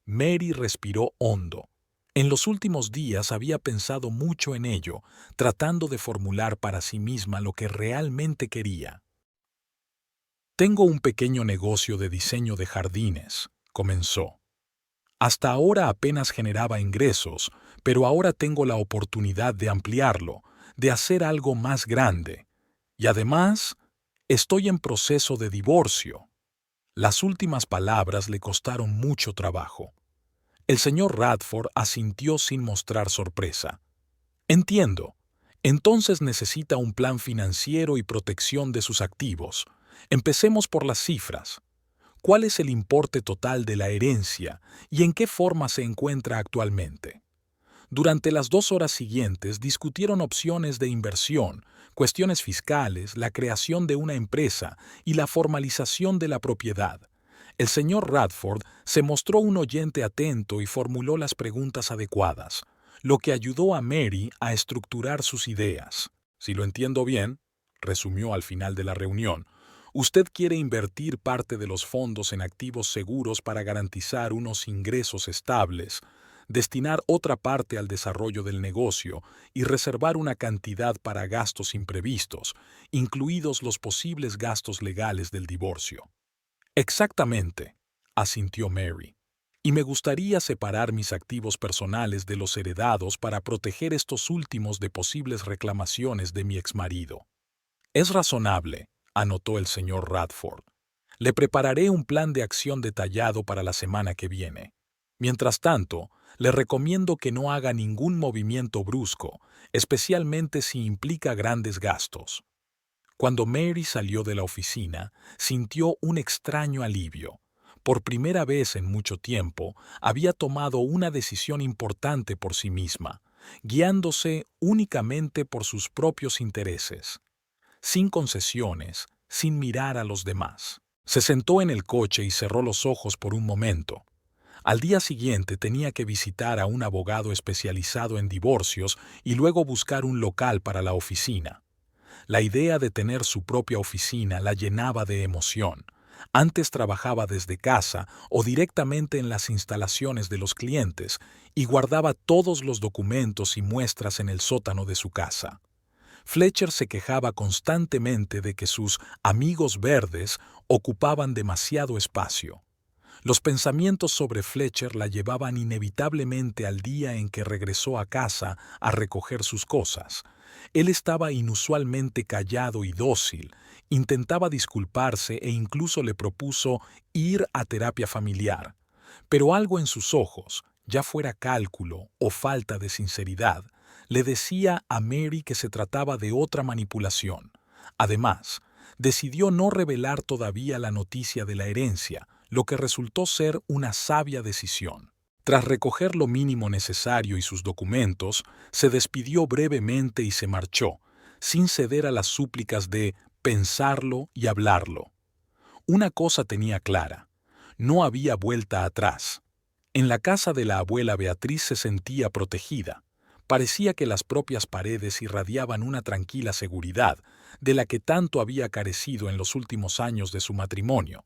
Mary respiró hondo. En los últimos días había pensado mucho en ello, tratando de formular para sí misma lo que realmente quería. «Tengo un pequeño negocio de diseño de jardines», comenzó. «Hasta ahora apenas generaba ingresos, pero ahora tengo la oportunidad de ampliarlo, de hacer algo más grande. Y además, estoy en proceso de divorcio». Las últimas palabras le costaron mucho trabajo. El señor Radford asintió sin mostrar sorpresa. «Entiendo. Entonces necesita un plan financiero y protección de sus activos. Empecemos por las cifras. ¿Cuál es el importe total de la herencia y en qué forma se encuentra actualmente?» Durante las 2 horas siguientes discutieron opciones de inversión, cuestiones fiscales, la creación de una empresa y la formalización de la propiedad. El señor Radford se mostró un oyente atento y formuló las preguntas adecuadas, lo que ayudó a Mary a estructurar sus ideas. «Si lo entiendo bien», resumió al final de la reunión, «usted quiere invertir parte de los fondos en activos seguros para garantizar unos ingresos estables, destinar otra parte al desarrollo del negocio y reservar una cantidad para gastos imprevistos, incluidos los posibles gastos legales del divorcio. Exactamente, asintió Mary. Y me gustaría separar mis activos personales de los heredados para proteger estos últimos de posibles reclamaciones de mi exmarido. Es razonable, anotó el señor Radford. Le prepararé un plan de acción detallado para la semana que viene. Mientras tanto, le recomiendo que no haga ningún movimiento brusco, especialmente si implica grandes gastos. Cuando Mary salió de la oficina, sintió un extraño alivio. Por primera vez en mucho tiempo, había tomado una decisión importante por sí misma, guiándose únicamente por sus propios intereses, sin concesiones, sin mirar a los demás. Se sentó en el coche y cerró los ojos por un momento. Al día siguiente tenía que visitar a un abogado especializado en divorcios y luego buscar un local para la oficina. La idea de tener su propia oficina la llenaba de emoción. Antes trabajaba desde casa o directamente en las instalaciones de los clientes y guardaba todos los documentos y muestras en el sótano de su casa. Fletcher se quejaba constantemente de que sus amigos verdes ocupaban demasiado espacio. Los pensamientos sobre Fletcher la llevaban inevitablemente al día en que regresó a casa a recoger sus cosas. Él estaba inusualmente callado y dócil, intentaba disculparse e incluso le propuso ir a terapia familiar. Pero algo en sus ojos, ya fuera cálculo o falta de sinceridad, le decía a Mary que se trataba de otra manipulación. Además, decidió no revelar todavía la noticia de la herencia, lo que resultó ser una sabia decisión. Tras recoger lo mínimo necesario y sus documentos, se despidió brevemente y se marchó, sin ceder a las súplicas de pensarlo y hablarlo. Una cosa tenía clara: no había vuelta atrás. En la casa de la abuela Beatriz se sentía protegida. Parecía que las propias paredes irradiaban una tranquila seguridad, de la que tanto había carecido en los últimos años de su matrimonio.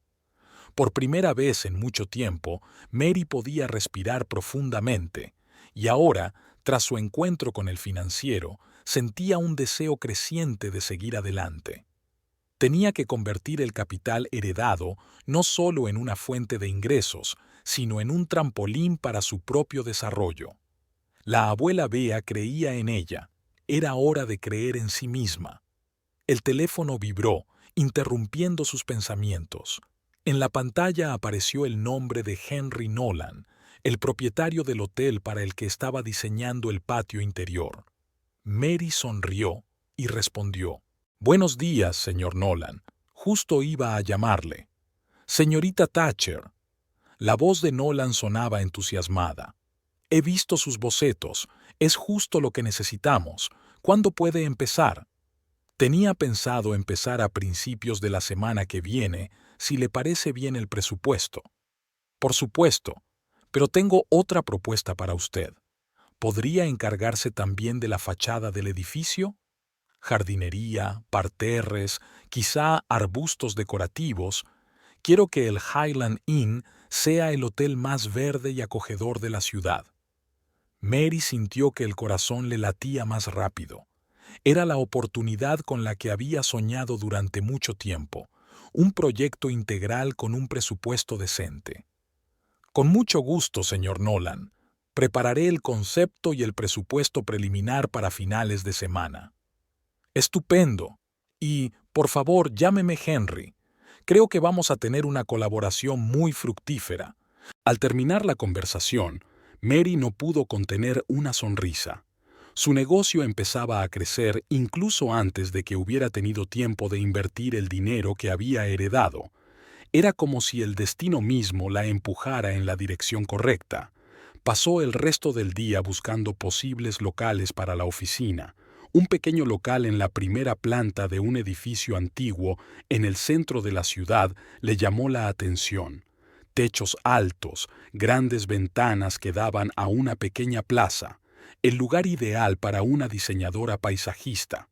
Por primera vez en mucho tiempo, Mary podía respirar profundamente, y ahora, tras su encuentro con el financiero, sentía un deseo creciente de seguir adelante. Tenía que convertir el capital heredado no solo en una fuente de ingresos, sino en un trampolín para su propio desarrollo. La abuela Bea creía en ella. Era hora de creer en sí misma. El teléfono vibró, interrumpiendo sus pensamientos. En la pantalla apareció el nombre de Henry Nolan, el propietario del hotel para el que estaba diseñando el patio interior. Mary sonrió y respondió: «Buenos días, señor Nolan. Justo iba a llamarle». «Señorita Thatcher». La voz de Nolan sonaba entusiasmada. «He visto sus bocetos. Es justo lo que necesitamos. ¿Cuándo puede empezar?» Tenía pensado empezar a principios de la semana que viene, si le parece bien el presupuesto. Por supuesto, pero tengo otra propuesta para usted. ¿Podría encargarse también de la fachada del edificio? Jardinería, parterres, quizá arbustos decorativos. Quiero que el Highland Inn sea el hotel más verde y acogedor de la ciudad. Mary sintió que el corazón le latía más rápido. Era la oportunidad con la que había soñado durante mucho tiempo, un proyecto integral con un presupuesto decente. Con mucho gusto, señor Nolan. Prepararé el concepto y el presupuesto preliminar para finales de semana. Estupendo. Y, por favor, llámeme Henry. Creo que vamos a tener una colaboración muy fructífera. Al terminar la conversación, Mary no pudo contener una sonrisa. Su negocio empezaba a crecer incluso antes de que hubiera tenido tiempo de invertir el dinero que había heredado. Era como si el destino mismo la empujara en la dirección correcta. Pasó el resto del día buscando posibles locales para la oficina. Un pequeño local en la primera planta de un edificio antiguo en el centro de la ciudad le llamó la atención. Techos altos, grandes ventanas que daban a una pequeña plaza. El lugar ideal para una diseñadora paisajista.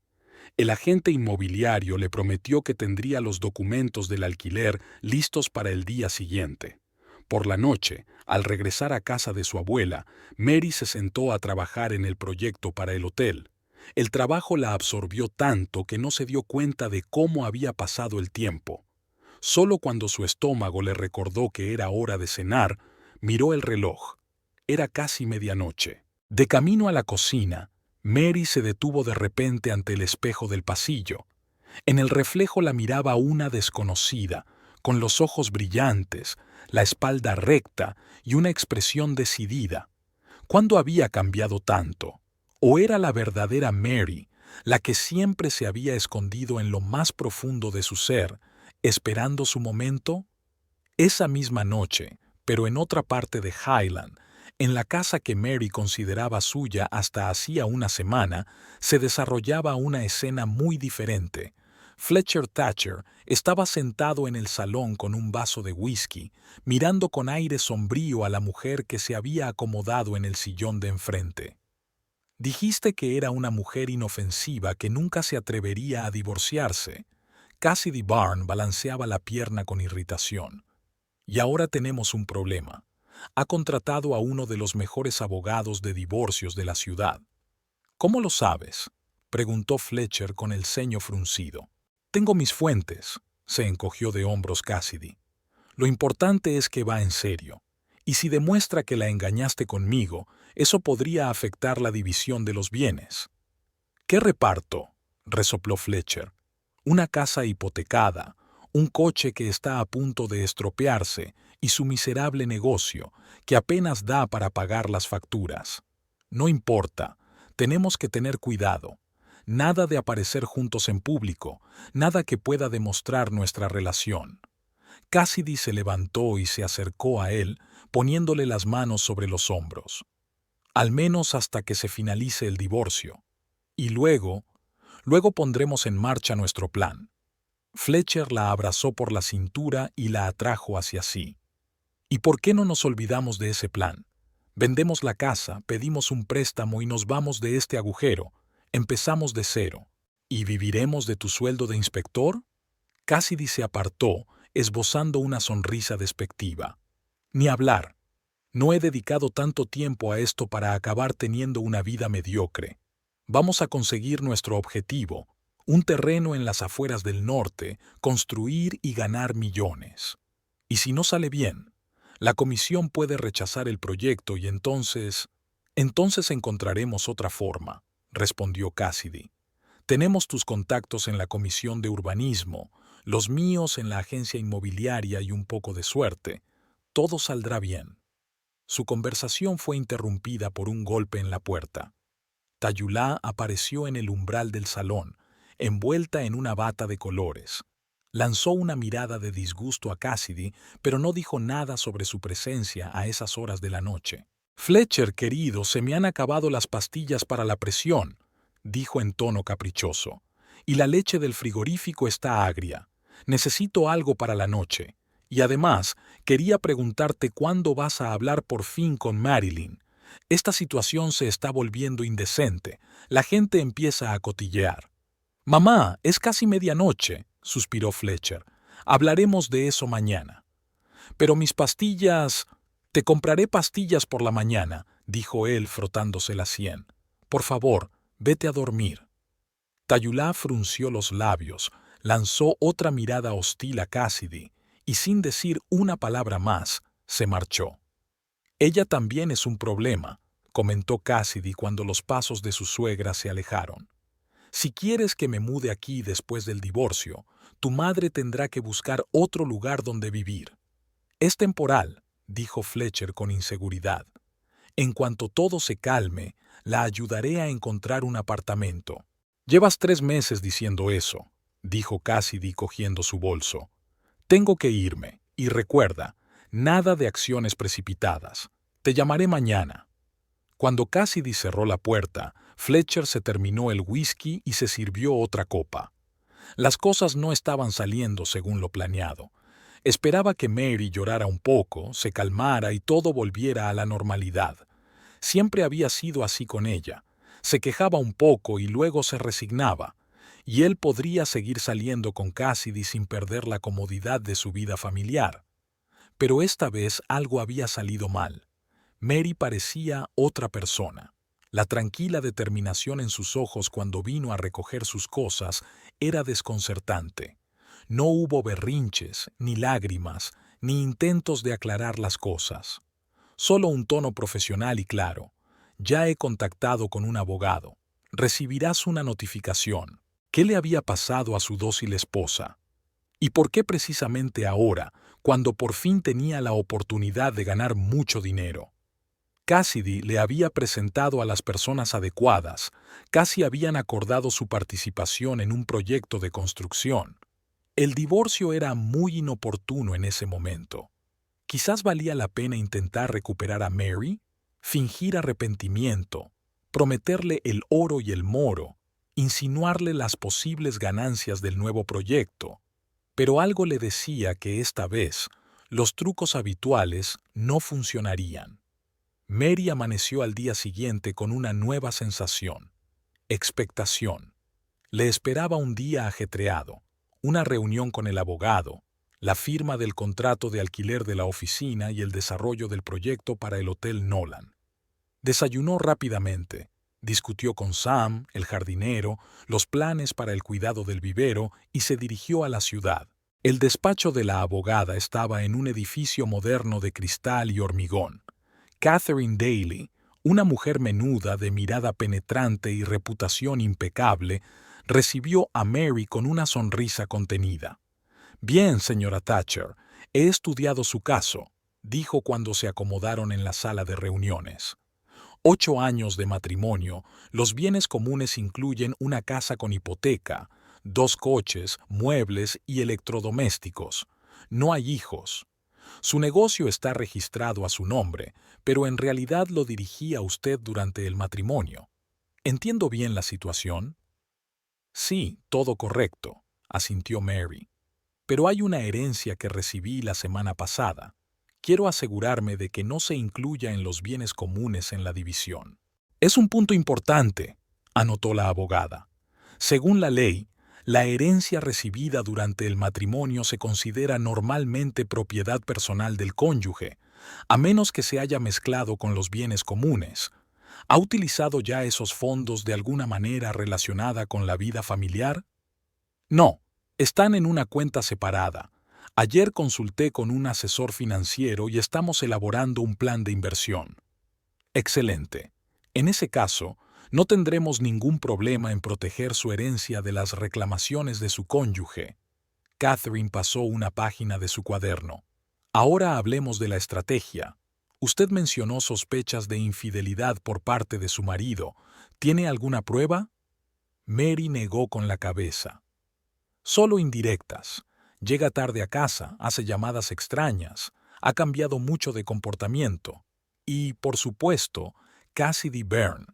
El agente inmobiliario le prometió que tendría los documentos del alquiler listos para el día siguiente. Por la noche, al regresar a casa de su abuela, Mary se sentó a trabajar en el proyecto para el hotel. El trabajo la absorbió tanto que no se dio cuenta de cómo había pasado el tiempo. Solo cuando su estómago le recordó que era hora de cenar, miró el reloj. Era casi medianoche. De camino a la cocina, Mary se detuvo de repente ante el espejo del pasillo. En el reflejo la miraba una desconocida, con los ojos brillantes, la espalda recta y una expresión decidida. ¿Cuándo había cambiado tanto? ¿O era la verdadera Mary, la que siempre se había escondido en lo más profundo de su ser, esperando su momento? Esa misma noche, pero en otra parte de Highland, en la casa que Mary consideraba suya hasta hacía una semana, se desarrollaba una escena muy diferente. Fletcher Thatcher estaba sentado en el salón con un vaso de whisky, mirando con aire sombrío a la mujer que se había acomodado en el sillón de enfrente. Dijiste que era una mujer inofensiva que nunca se atrevería a divorciarse. Cassidy Barn balanceaba la pierna con irritación. Y ahora tenemos un problema. Ha contratado a uno de los mejores abogados de divorcios de la ciudad. ¿Cómo lo sabes?, preguntó Fletcher con el ceño fruncido. Tengo mis fuentes, se encogió de hombros Cassidy. Lo importante es que va en serio. Y si demuestra que la engañaste conmigo, eso podría afectar la división de los bienes. ¿Qué reparto?, resopló Fletcher. Una casa hipotecada, un coche que está a punto de estropearse y su miserable negocio, que apenas da para pagar las facturas. No importa, tenemos que tener cuidado. Nada de aparecer juntos en público, nada que pueda demostrar nuestra relación. Cassidy se levantó y se acercó a él, poniéndole las manos sobre los hombros. Al menos hasta que se finalice el divorcio. Y luego pondremos en marcha nuestro plan. Fletcher la abrazó por la cintura y la atrajo hacia sí. ¿Y por qué no nos olvidamos de ese plan? Vendemos la casa, pedimos un préstamo y nos vamos de este agujero. Empezamos de cero. ¿Y viviremos de tu sueldo de inspector? Cassidy se apartó, esbozando una sonrisa despectiva. Ni hablar. No he dedicado tanto tiempo a esto para acabar teniendo una vida mediocre. Vamos a conseguir nuestro objetivo, un terreno en las afueras del norte, construir y ganar millones. Y si no sale bien, la comisión puede rechazar el proyecto y entonces encontraremos otra forma, respondió Cassidy. Tenemos tus contactos en la comisión de urbanismo, los míos en la agencia inmobiliaria y un poco de suerte. Todo saldrá bien. Su conversación fue interrumpida por un golpe en la puerta. Tayulá apareció en el umbral del salón, envuelta en una bata de colores. Lanzó una mirada de disgusto a Cassidy, pero no dijo nada sobre su presencia a esas horas de la noche. «Fletcher, querido, se me han acabado las pastillas para la presión», dijo en tono caprichoso. «Y la leche del frigorífico está agria. Necesito algo para la noche. Y además, quería preguntarte cuándo vas a hablar por fin con Marilyn. Esta situación se está volviendo indecente. La gente empieza a cotillear». «Mamá, es casi medianoche», suspiró Fletcher. «Hablaremos de eso mañana». «Pero mis pastillas...» «Te compraré pastillas por la mañana», dijo él frotándose la sien. «Por favor, vete a dormir». Tayulá frunció los labios, lanzó otra mirada hostil a Cassidy y sin decir una palabra más, se marchó. «Ella también es un problema», comentó Cassidy cuando los pasos de su suegra se alejaron. «Si quieres que me mude aquí después del divorcio, tu madre tendrá que buscar otro lugar donde vivir». «Es temporal», dijo Fletcher con inseguridad. «En cuanto todo se calme, la ayudaré a encontrar un apartamento». «Llevas 3 meses diciendo eso», dijo Cassidy cogiendo su bolso. «Tengo que irme, y recuerda, nada de acciones precipitadas. Te llamaré mañana». Cuando Cassidy cerró la puerta, Fletcher se terminó el whisky y se sirvió otra copa. Las cosas no estaban saliendo según lo planeado. Esperaba que Mary llorara un poco, se calmara y todo volviera a la normalidad. Siempre había sido así con ella. Se quejaba un poco y luego se resignaba. Y él podría seguir saliendo con Cassidy sin perder la comodidad de su vida familiar. Pero esta vez algo había salido mal. Mary parecía otra persona. La tranquila determinación en sus ojos cuando vino a recoger sus cosas era desconcertante. No hubo berrinches, ni lágrimas, ni intentos de aclarar las cosas. Solo un tono profesional y claro. Ya he contactado con un abogado. Recibirás una notificación. ¿Qué le había pasado a su dócil esposa? ¿Y por qué precisamente ahora, cuando por fin tenía la oportunidad de ganar mucho dinero? Cassidy le había presentado a las personas adecuadas, casi habían acordado su participación en un proyecto de construcción. El divorcio era muy inoportuno en ese momento. Quizás valía la pena intentar recuperar a Mary, fingir arrepentimiento, prometerle el oro y el moro, insinuarle las posibles ganancias del nuevo proyecto. Pero algo le decía que esta vez los trucos habituales no funcionarían. Mary amaneció al día siguiente con una nueva sensación: expectación. Le esperaba un día ajetreado, una reunión con el abogado, la firma del contrato de alquiler de la oficina y el desarrollo del proyecto para el Hotel Nolan. Desayunó rápidamente, discutió con Sam, el jardinero, los planes para el cuidado del vivero y se dirigió a la ciudad. El despacho de la abogada estaba en un edificio moderno de cristal y hormigón. Catherine Daly, una mujer menuda de mirada penetrante y reputación impecable, recibió a Mary con una sonrisa contenida. «Bien, señora Thatcher, he estudiado su caso», dijo cuando se acomodaron en la sala de reuniones. 8 años de matrimonio, los bienes comunes incluyen una casa con hipoteca, 2 coches, muebles y electrodomésticos. No hay hijos. Su negocio está registrado a su nombre, pero en realidad lo dirigía usted durante el matrimonio. ¿Entiendo bien la situación? Sí, todo correcto, asintió Mary. Pero hay una herencia que recibí la semana pasada. Quiero asegurarme de que no se incluya en los bienes comunes en la división. Es un punto importante, anotó la abogada. Según la ley, la herencia recibida durante el matrimonio se considera normalmente propiedad personal del cónyuge, a menos que se haya mezclado con los bienes comunes. ¿Ha utilizado ya esos fondos de alguna manera relacionada con la vida familiar? No, están en una cuenta separada. Ayer consulté con un asesor financiero y estamos elaborando un plan de inversión. Excelente. En ese caso, no tendremos ningún problema en proteger su herencia de las reclamaciones de su cónyuge. Catherine pasó una página de su cuaderno. Ahora hablemos de la estrategia. Usted mencionó sospechas de infidelidad por parte de su marido. ¿Tiene alguna prueba? Mary negó con la cabeza. Solo indirectas. Llega tarde a casa, hace llamadas extrañas, ha cambiado mucho de comportamiento. Y, por supuesto, Cassidy Byrne,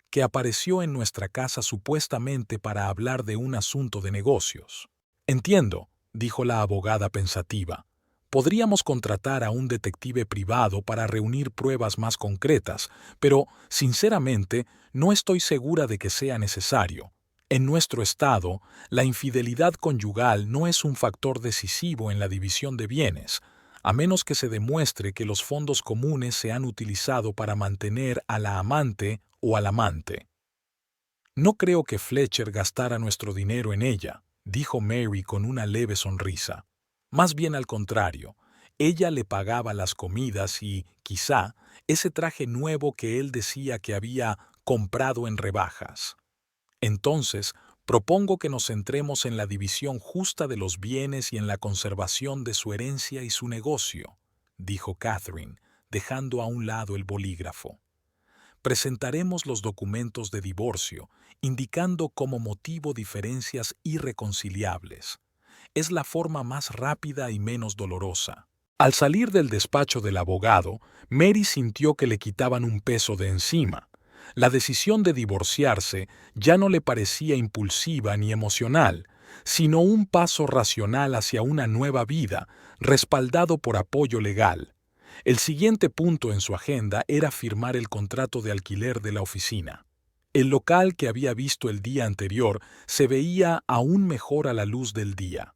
que apareció en nuestra casa supuestamente para hablar de un asunto de negocios. Entiendo, dijo la abogada pensativa. Podríamos contratar a un detective privado para reunir pruebas más concretas, pero, sinceramente, no estoy segura de que sea necesario. En nuestro estado, la infidelidad conyugal no es un factor decisivo en la división de bienes, a menos que se demuestre que los fondos comunes se han utilizado para mantener a la amante o al amante. No creo que Fletcher gastara nuestro dinero en ella, dijo Mary con una leve sonrisa. Más bien al contrario, ella le pagaba las comidas y, quizá, ese traje nuevo que él decía que había comprado en rebajas. Entonces, propongo que nos centremos en la división justa de los bienes y en la conservación de su herencia y su negocio, dijo Catherine, dejando a un lado el bolígrafo. Presentaremos los documentos de divorcio, indicando como motivo diferencias irreconciliables. Es la forma más rápida y menos dolorosa. Al salir del despacho del abogado, Mary sintió que le quitaban un peso de encima. La decisión de divorciarse ya no le parecía impulsiva ni emocional, sino un paso racional hacia una nueva vida, respaldado por apoyo legal. El siguiente punto en su agenda era firmar el contrato de alquiler de la oficina. El local que había visto el día anterior se veía aún mejor a la luz del día.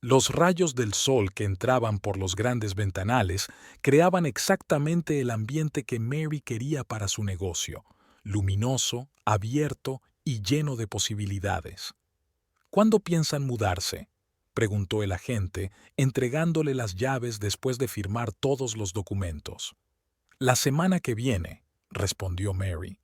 Los rayos del sol que entraban por los grandes ventanales creaban exactamente el ambiente que Mary quería para su negocio, luminoso, abierto y lleno de posibilidades. ¿Cuándo piensan mudarse?, preguntó el agente, entregándole las llaves después de firmar todos los documentos. La semana que viene, respondió Mary.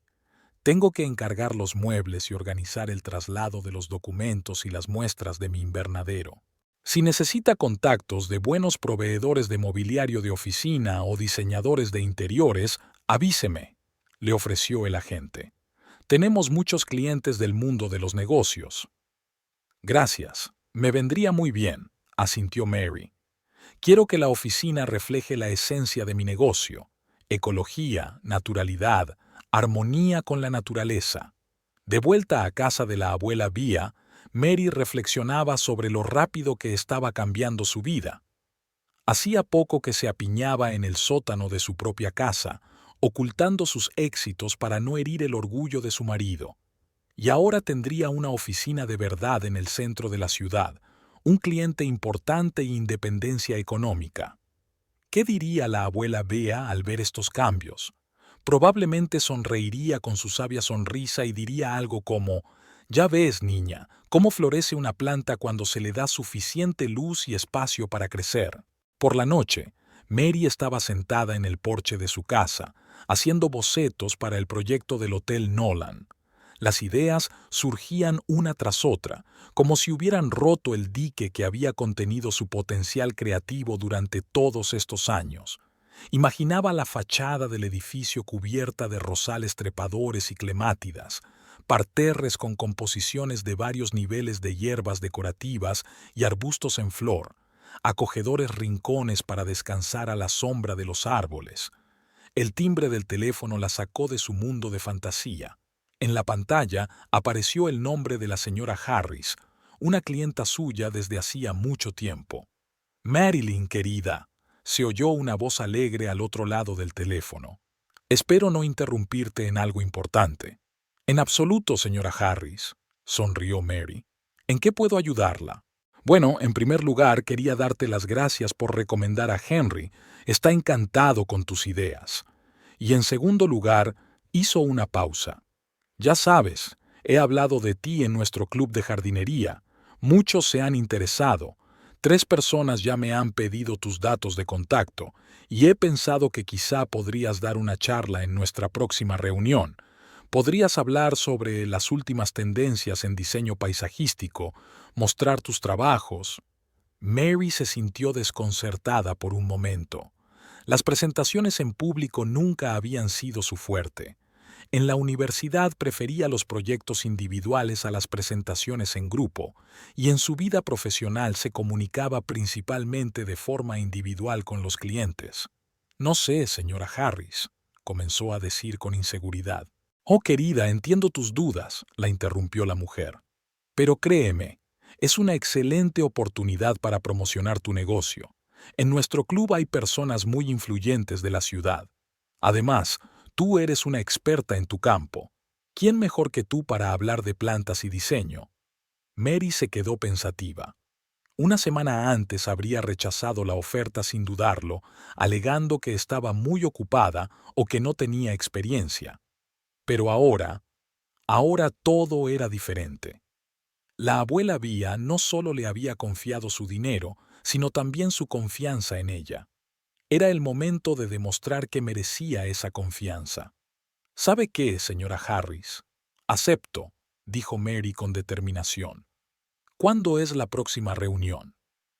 Tengo que encargar los muebles y organizar el traslado de los documentos y las muestras de mi invernadero. Si necesita contactos de buenos proveedores de mobiliario de oficina o diseñadores de interiores, avíseme, le ofreció el agente. Tenemos muchos clientes del mundo de los negocios. Gracias, me vendría muy bien, asintió Mary. Quiero que la oficina refleje la esencia de mi negocio: ecología, naturalidad, armonía con la naturaleza. De vuelta a casa de la abuela Bea, Mary reflexionaba sobre lo rápido que estaba cambiando su vida. Hacía poco que se apiñaba en el sótano de su propia casa, ocultando sus éxitos para no herir el orgullo de su marido. Y ahora tendría una oficina de verdad en el centro de la ciudad, un cliente importante e independencia económica. ¿Qué diría la abuela Bea al ver estos cambios? Probablemente sonreiría con su sabia sonrisa y diría algo como: «Ya ves, niña, cómo florece una planta cuando se le da suficiente luz y espacio para crecer». Por la noche, Mary estaba sentada en el porche de su casa, haciendo bocetos para el proyecto del Hotel Nolan. Las ideas surgían una tras otra, como si hubieran roto el dique que había contenido su potencial creativo durante todos estos años. Imaginaba la fachada del edificio cubierta de rosales trepadores y clemátidas, parterres con composiciones de varios niveles de hierbas decorativas y arbustos en flor, acogedores rincones para descansar a la sombra de los árboles. El timbre del teléfono la sacó de su mundo de fantasía. En la pantalla apareció el nombre de la señora Harris, una clienta suya desde hacía mucho tiempo. «Marilyn, querida», se oyó una voz alegre al otro lado del teléfono. «Espero no interrumpirte en algo importante». «En absoluto, señora Harris», sonrió Mary. «¿En qué puedo ayudarla?» «Bueno, en primer lugar, quería darte las gracias por recomendar a Henry. Está encantado con tus ideas. Y en segundo lugar, hizo una pausa. Ya sabes, he hablado de ti en nuestro club de jardinería. Muchos se han interesado. 3 personas ya me han pedido tus datos de contacto, y he pensado que quizá podrías dar una charla en nuestra próxima reunión. Podrías hablar sobre las últimas tendencias en diseño paisajístico, mostrar tus trabajos». Mary se sintió desconcertada por un momento. Las presentaciones en público nunca habían sido su fuerte. En la universidad prefería los proyectos individuales a las presentaciones en grupo, y en su vida profesional se comunicaba principalmente de forma individual con los clientes. «No sé, señora Harris», comenzó a decir con inseguridad. «Oh, querida, entiendo tus dudas», la interrumpió la mujer. «Pero créeme, es una excelente oportunidad para promocionar tu negocio. En nuestro club hay personas muy influyentes de la ciudad. Además, tú eres una experta en tu campo. ¿Quién mejor que tú para hablar de plantas y diseño?» Mary se quedó pensativa. Una semana antes habría rechazado la oferta sin dudarlo, alegando que estaba muy ocupada o que no tenía experiencia. Pero ahora todo era diferente. La abuela Bea no solo le había confiado su dinero, sino también su confianza en ella. Era el momento de demostrar que merecía esa confianza. «¿Sabe qué, señora Harris? Acepto», dijo Mary con determinación. «¿Cuándo es la próxima reunión?»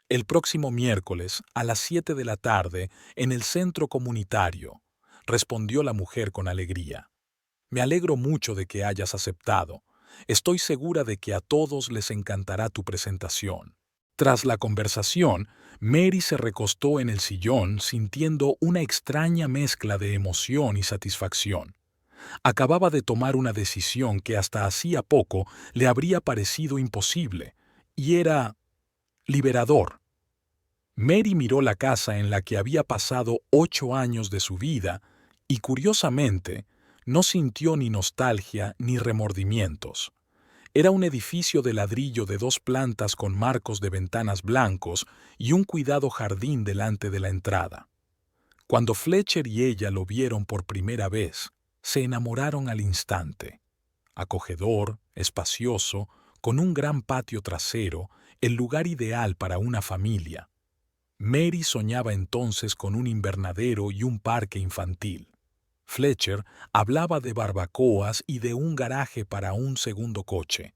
«El próximo miércoles, a las 7 de la tarde, en el centro comunitario», respondió la mujer con alegría. «Me alegro mucho de que hayas aceptado. Estoy segura de que a todos les encantará tu presentación». Tras la conversación, Mary se recostó en el sillón sintiendo una extraña mezcla de emoción y satisfacción. Acababa de tomar una decisión que hasta hacía poco le habría parecido imposible, y era liberador. Mary miró la casa en la que había pasado 8 años de su vida y, curiosamente, no sintió ni nostalgia ni remordimientos. Era un edificio de ladrillo de 2 plantas con marcos de ventanas blancos y un cuidado jardín delante de la entrada. Cuando Fletcher y ella lo vieron por primera vez, se enamoraron al instante. Acogedor, espacioso, con un gran patio trasero, el lugar ideal para una familia. Mary soñaba entonces con un invernadero y un parque infantil. Fletcher hablaba de barbacoas y de un garaje para un segundo coche.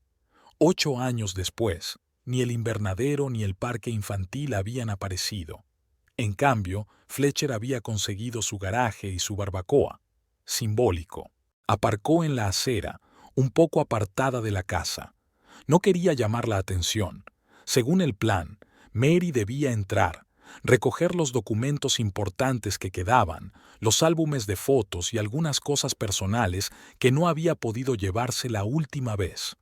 8 años después, ni el invernadero ni el parque infantil habían aparecido. En cambio, Fletcher había conseguido su garaje y su barbacoa. Simbólico. Aparcó en la acera, un poco apartada de la casa. No quería llamar la atención. Según el plan, Mary debía entrar, recoger los documentos importantes que quedaban, los álbumes de fotos y algunas cosas personales que no había podido llevarse la última vez,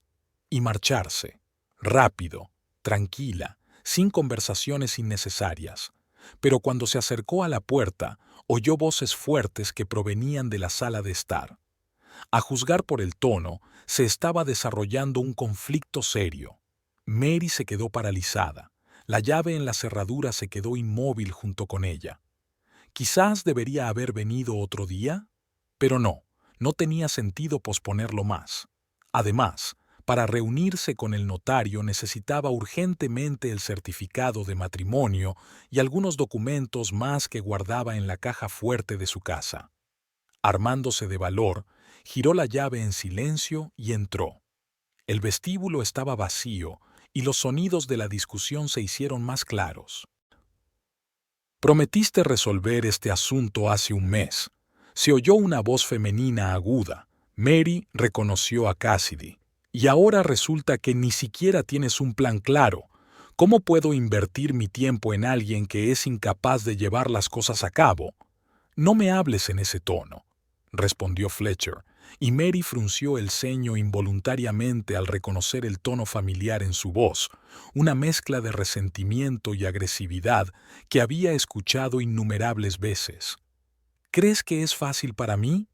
y marcharse, rápido, tranquila, sin conversaciones innecesarias. Pero cuando se acercó a la puerta, oyó voces fuertes que provenían de la sala de estar. A juzgar por el tono, se estaba desarrollando un conflicto serio. Mary se quedó paralizada. La llave en la cerradura se quedó inmóvil junto con ella. Quizás debería haber venido otro día, pero no tenía sentido posponerlo más. Además, para reunirse con el notario necesitaba urgentemente el certificado de matrimonio y algunos documentos más que guardaba en la caja fuerte de su casa. Armándose de valor, giró la llave en silencio y entró. El vestíbulo estaba vacío y los sonidos de la discusión se hicieron más claros. «Prometiste resolver este asunto hace un mes». Se oyó una voz femenina aguda. Mary reconoció a Cassidy. «Y ahora resulta que ni siquiera tienes un plan claro. ¿Cómo puedo invertir mi tiempo en alguien que es incapaz de llevar las cosas a cabo?» «No me hables en ese tono», respondió Fletcher, y Mary frunció el ceño involuntariamente al reconocer el tono familiar en su voz, una mezcla de resentimiento y agresividad que había escuchado innumerables veces. «¿Crees que es fácil para mí?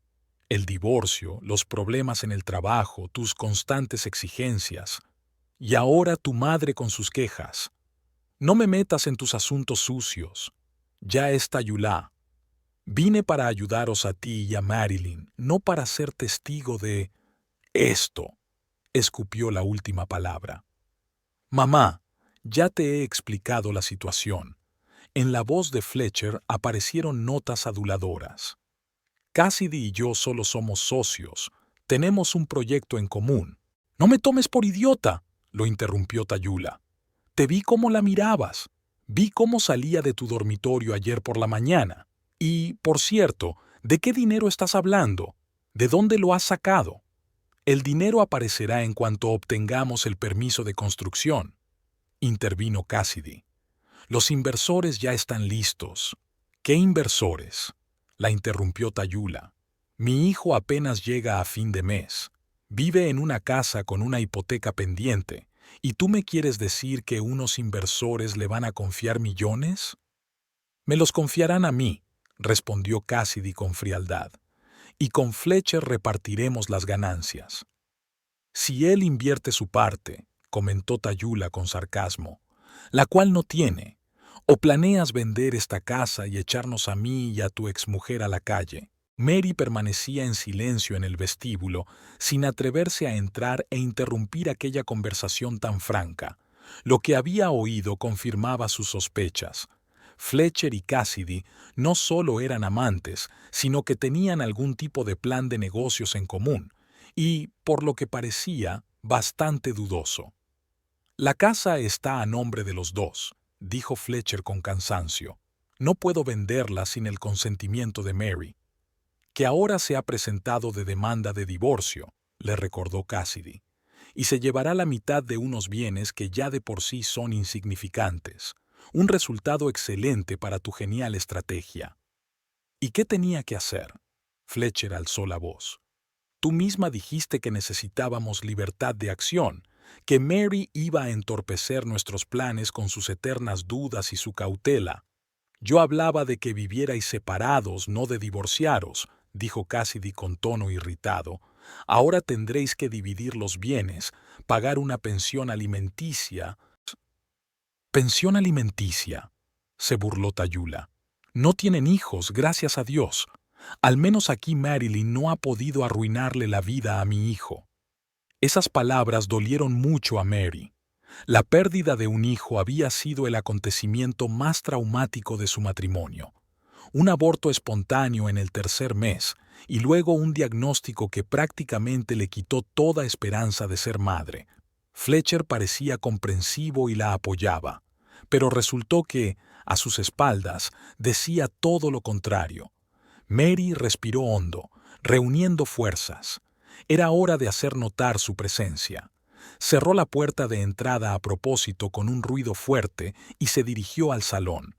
El divorcio, los problemas en el trabajo, tus constantes exigencias. Y ahora tu madre con sus quejas. No me metas en tus asuntos sucios. Ya está Yulá. Vine para ayudaros a ti y a Marilyn, no para ser testigo de esto», escupió la última palabra. «Mamá, ya te he explicado la situación». En la voz de Fletcher aparecieron notas aduladoras. «Cassidy y yo solo somos socios. Tenemos un proyecto en común». «No me tomes por idiota», lo interrumpió Tayula. «Te vi cómo la mirabas. Vi cómo salía de tu dormitorio ayer por la mañana. Y, por cierto, ¿de qué dinero estás hablando? ¿De dónde lo has sacado?» «El dinero aparecerá en cuanto obtengamos el permiso de construcción», intervino Cassidy. «Los inversores ya están listos». «¿Qué inversores?», la interrumpió Tayula. «Mi hijo apenas llega a fin de mes. Vive en una casa con una hipoteca pendiente. ¿Y tú me quieres decir que unos inversores le van a confiar millones?» «Me los confiarán a mí», respondió Cassidy con frialdad. «Y con Fletcher repartiremos las ganancias». «Si él invierte su parte», comentó Tayula con sarcasmo, «la cual no tiene. ¿O planeas vender esta casa y echarnos a mí y a tu exmujer a la calle?» Mary permanecía en silencio en el vestíbulo, sin atreverse a entrar e interrumpir aquella conversación tan franca. Lo que había oído confirmaba sus sospechas. Fletcher y Cassidy no solo eran amantes, sino que tenían algún tipo de plan de negocios en común, y, por lo que parecía, bastante dudoso. «La casa está a nombre de los dos», dijo Fletcher con cansancio. «No puedo venderla sin el consentimiento de Mary». «Que ahora se ha presentado de demanda de divorcio», le recordó Cassidy, «y se llevará la mitad de unos bienes que ya de por sí son insignificantes. Un resultado excelente para tu genial estrategia». «¿Y qué tenía que hacer?», Fletcher alzó la voz. «Tú misma dijiste que necesitábamos libertad de acción, que Mary iba a entorpecer nuestros planes con sus eternas dudas y su cautela». «Yo hablaba de que vivierais separados, no de divorciaros», dijo Cassidy con tono irritado, Ahora tendréis que dividir los bienes, pagar una pensión alimenticia. ¿Pensión alimenticia?, se burló Tayula. No tienen hijos, gracias a Dios. Al menos aquí Marilyn no ha podido arruinarle la vida a mi hijo. Esas palabras dolieron mucho a Mary. La pérdida de un hijo había sido el acontecimiento más traumático de su matrimonio. Un aborto espontáneo en el tercer mes y luego un diagnóstico que prácticamente le quitó toda esperanza de ser madre. Fletcher parecía comprensivo y la apoyaba, pero resultó que, a sus espaldas, decía todo lo contrario. Mary respiró hondo, reuniendo fuerzas. Era hora de hacer notar su presencia. Cerró la puerta de entrada a propósito con un ruido fuerte y se dirigió al salón.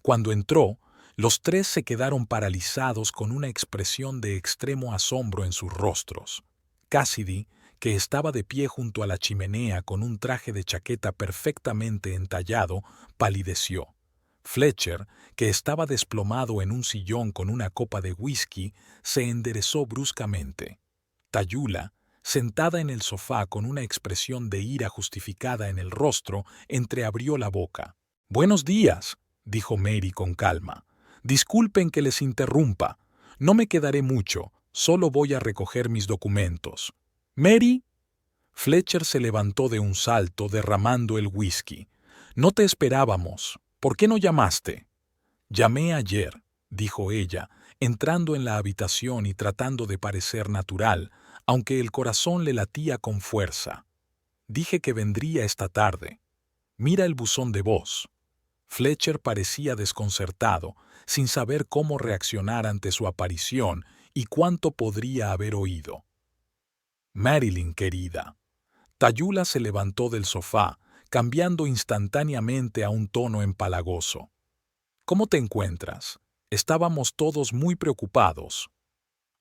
Cuando entró, los tres se quedaron paralizados con una expresión de extremo asombro en sus rostros. Cassidy, que estaba de pie junto a la chimenea con un traje de chaqueta perfectamente entallado, palideció. Fletcher, que estaba desplomado en un sillón con una copa de whisky, se enderezó bruscamente. Tayula, sentada en el sofá con una expresión de ira justificada en el rostro, entreabrió la boca. «Buenos días», dijo Mary con calma. «Disculpen que les interrumpa. No me quedaré mucho, solo voy a recoger mis documentos». «¿Mary?» Fletcher se levantó de un salto derramando el whisky. «No te esperábamos. ¿Por qué no llamaste?» «Llamé ayer», dijo ella, entrando en la habitación y tratando de parecer natural, aunque el corazón le latía con fuerza. «Dije que vendría esta tarde. Mira el buzón de voz». Fletcher parecía desconcertado, sin saber cómo reaccionar ante su aparición y cuánto podría haber oído. «Marilyn, querida». Tayula se levantó del sofá, cambiando instantáneamente a un tono empalagoso. «¿Cómo te encuentras? Estábamos todos muy preocupados».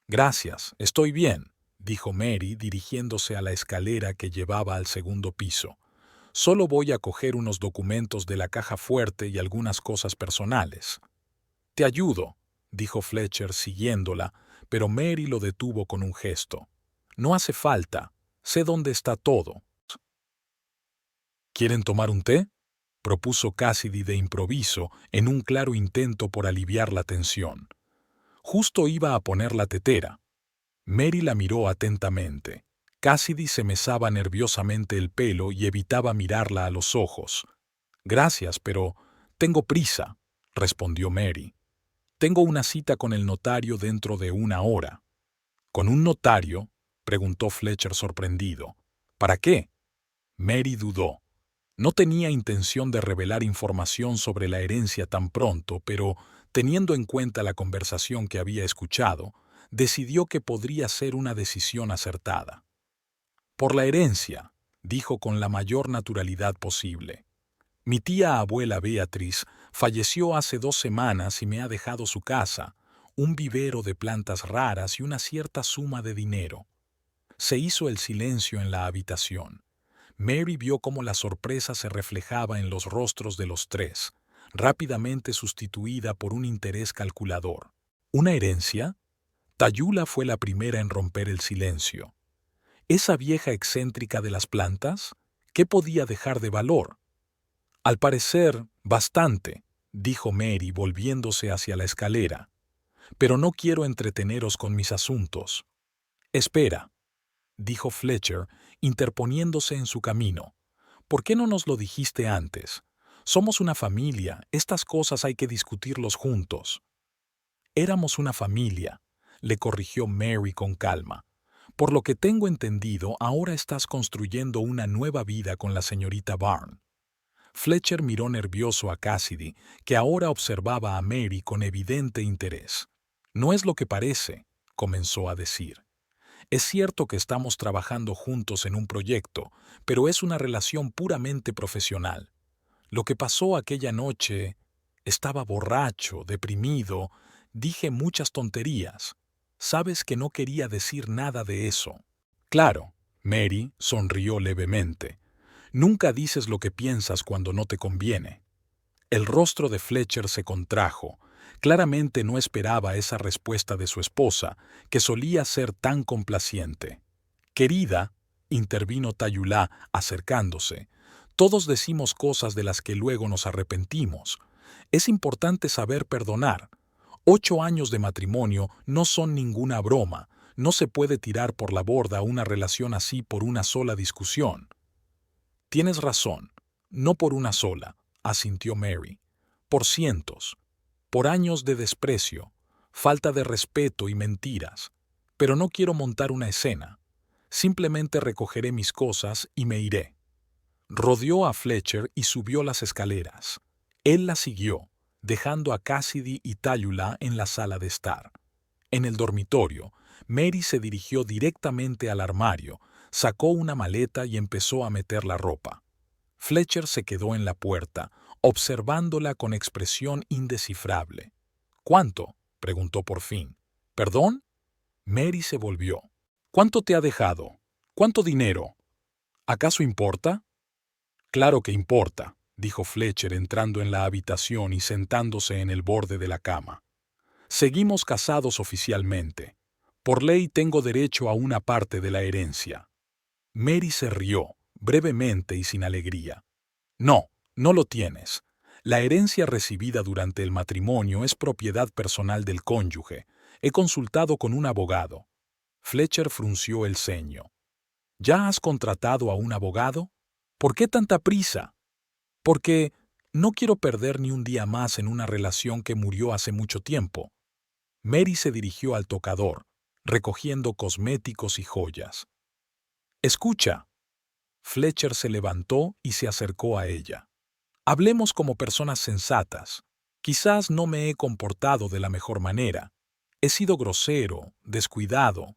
«Gracias, estoy bien», dijo Mary dirigiéndose a la escalera que llevaba al segundo piso. «Solo voy a coger unos documentos de la caja fuerte y algunas cosas personales». «Te ayudo», dijo Fletcher siguiéndola, pero Mary lo detuvo con un gesto. «No hace falta. Sé dónde está todo». «¿Quieren tomar un té?», propuso Cassidy de improviso en un claro intento por aliviar la tensión. Justo iba a poner la tetera. Mary la miró atentamente. Cassidy se mesaba nerviosamente el pelo y evitaba mirarla a los ojos. «Gracias, pero tengo prisa», respondió Mary. «Tengo una cita con el notario dentro de 1 hora». «¿Con un notario?», preguntó Fletcher sorprendido. «¿Para qué?». Mary dudó. No tenía intención de revelar información sobre la herencia tan pronto, pero, teniendo en cuenta la conversación que había escuchado, decidió que podría ser una decisión acertada. «Por la herencia», dijo con la mayor naturalidad posible. «Mi tía abuela Beatriz falleció hace 2 semanas y me ha dejado su casa, un vivero de plantas raras y una cierta suma de dinero». Se hizo el silencio en la habitación. Mary vio cómo la sorpresa se reflejaba en los rostros de los tres, rápidamente sustituida por un interés calculador. ¿Una herencia? Tayula fue la primera en romper el silencio. ¿Esa vieja excéntrica de las plantas? ¿Qué podía dejar de valor? Al parecer, bastante, dijo Mary volviéndose hacia la escalera. Pero no quiero entreteneros con mis asuntos. Espera, dijo Fletcher, interponiéndose en su camino. ¿Por qué no nos lo dijiste antes? Somos una familia, estas cosas hay que discutirlos juntos. Éramos una familia, le corrigió Mary con calma. Por lo que tengo entendido, ahora estás construyendo una nueva vida con la señorita Barn. Fletcher miró nervioso a Cassidy, que ahora observaba a Mary con evidente interés. «No es lo que parece», comenzó a decir. «Es cierto que estamos trabajando juntos en un proyecto, pero es una relación puramente profesional. Lo que pasó aquella noche... Estaba borracho, deprimido, dije muchas tonterías. Sabes que no quería decir nada de eso». «Claro», Mary sonrió levemente. «Nunca dices lo que piensas cuando no te conviene». El rostro de Fletcher se contrajo. Claramente no esperaba esa respuesta de su esposa, que solía ser tan complaciente. «Querida», intervino Tayulá, acercándose, «todos decimos cosas de las que luego nos arrepentimos. Es importante saber perdonar. 8 años de matrimonio no son ninguna broma. No se puede tirar por la borda una relación así por una sola discusión». «Tienes razón. No por una sola», asintió Mary. «Por cientos. Por años de desprecio, falta de respeto y mentiras. Pero no quiero montar una escena. Simplemente recogeré mis cosas y me iré». Rodeó a Fletcher y subió las escaleras. Él la siguió, dejando a Cassidy y Tayula en la sala de estar. En el dormitorio, Mary se dirigió directamente al armario, sacó una maleta y empezó a meter la ropa. Fletcher se quedó en la puerta, observándola con expresión indescifrable. «¿Cuánto?», preguntó por fin. «¿Perdón?». Mary se volvió. «¿Cuánto te ha dejado? ¿Cuánto dinero? ¿Acaso importa?». «Claro que importa», dijo Fletcher entrando en la habitación y sentándose en el borde de la cama. «Seguimos casados oficialmente. Por ley tengo derecho a una parte de la herencia». Mary se rió, brevemente y sin alegría. «No, no lo tienes. La herencia recibida durante el matrimonio es propiedad personal del cónyuge. He consultado con un abogado». Fletcher frunció el ceño. «¿Ya has contratado a un abogado? ¿Por qué tanta prisa?». «Porque no quiero perder ni un día más en una relación que murió hace mucho tiempo». Mary se dirigió al tocador, recogiendo cosméticos y joyas. «Escucha». Fletcher se levantó y se acercó a ella. «Hablemos como personas sensatas. Quizás no me he comportado de la mejor manera. He sido grosero, descuidado.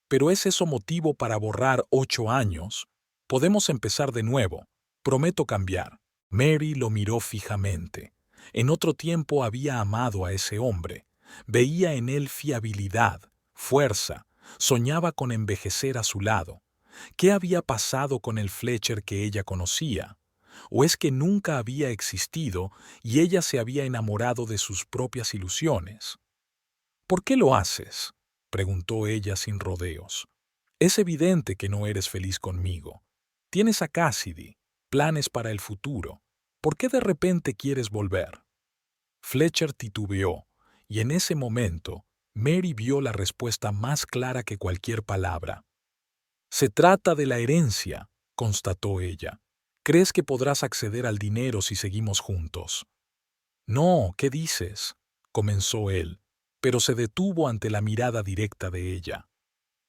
Pero ¿es eso motivo para borrar 8 años? Podemos empezar de nuevo. Prometo cambiar». Mary lo miró fijamente. En otro tiempo había amado a ese hombre. Veía en él fiabilidad, fuerza. Soñaba con envejecer a su lado. ¿Qué había pasado con el Fletcher que ella conocía? ¿O es que nunca había existido y ella se había enamorado de sus propias ilusiones? «¿Por qué lo haces?», preguntó ella sin rodeos. «Es evidente que no eres feliz conmigo. Tienes a Cassidy, planes para el futuro. ¿Por qué de repente quieres volver?». Fletcher titubeó, y en ese momento Mary vio la respuesta más clara que cualquier palabra. «Se trata de la herencia», constató ella. «¿Crees que podrás acceder al dinero si seguimos juntos?». «No, ¿qué dices?», comenzó él, pero se detuvo ante la mirada directa de ella.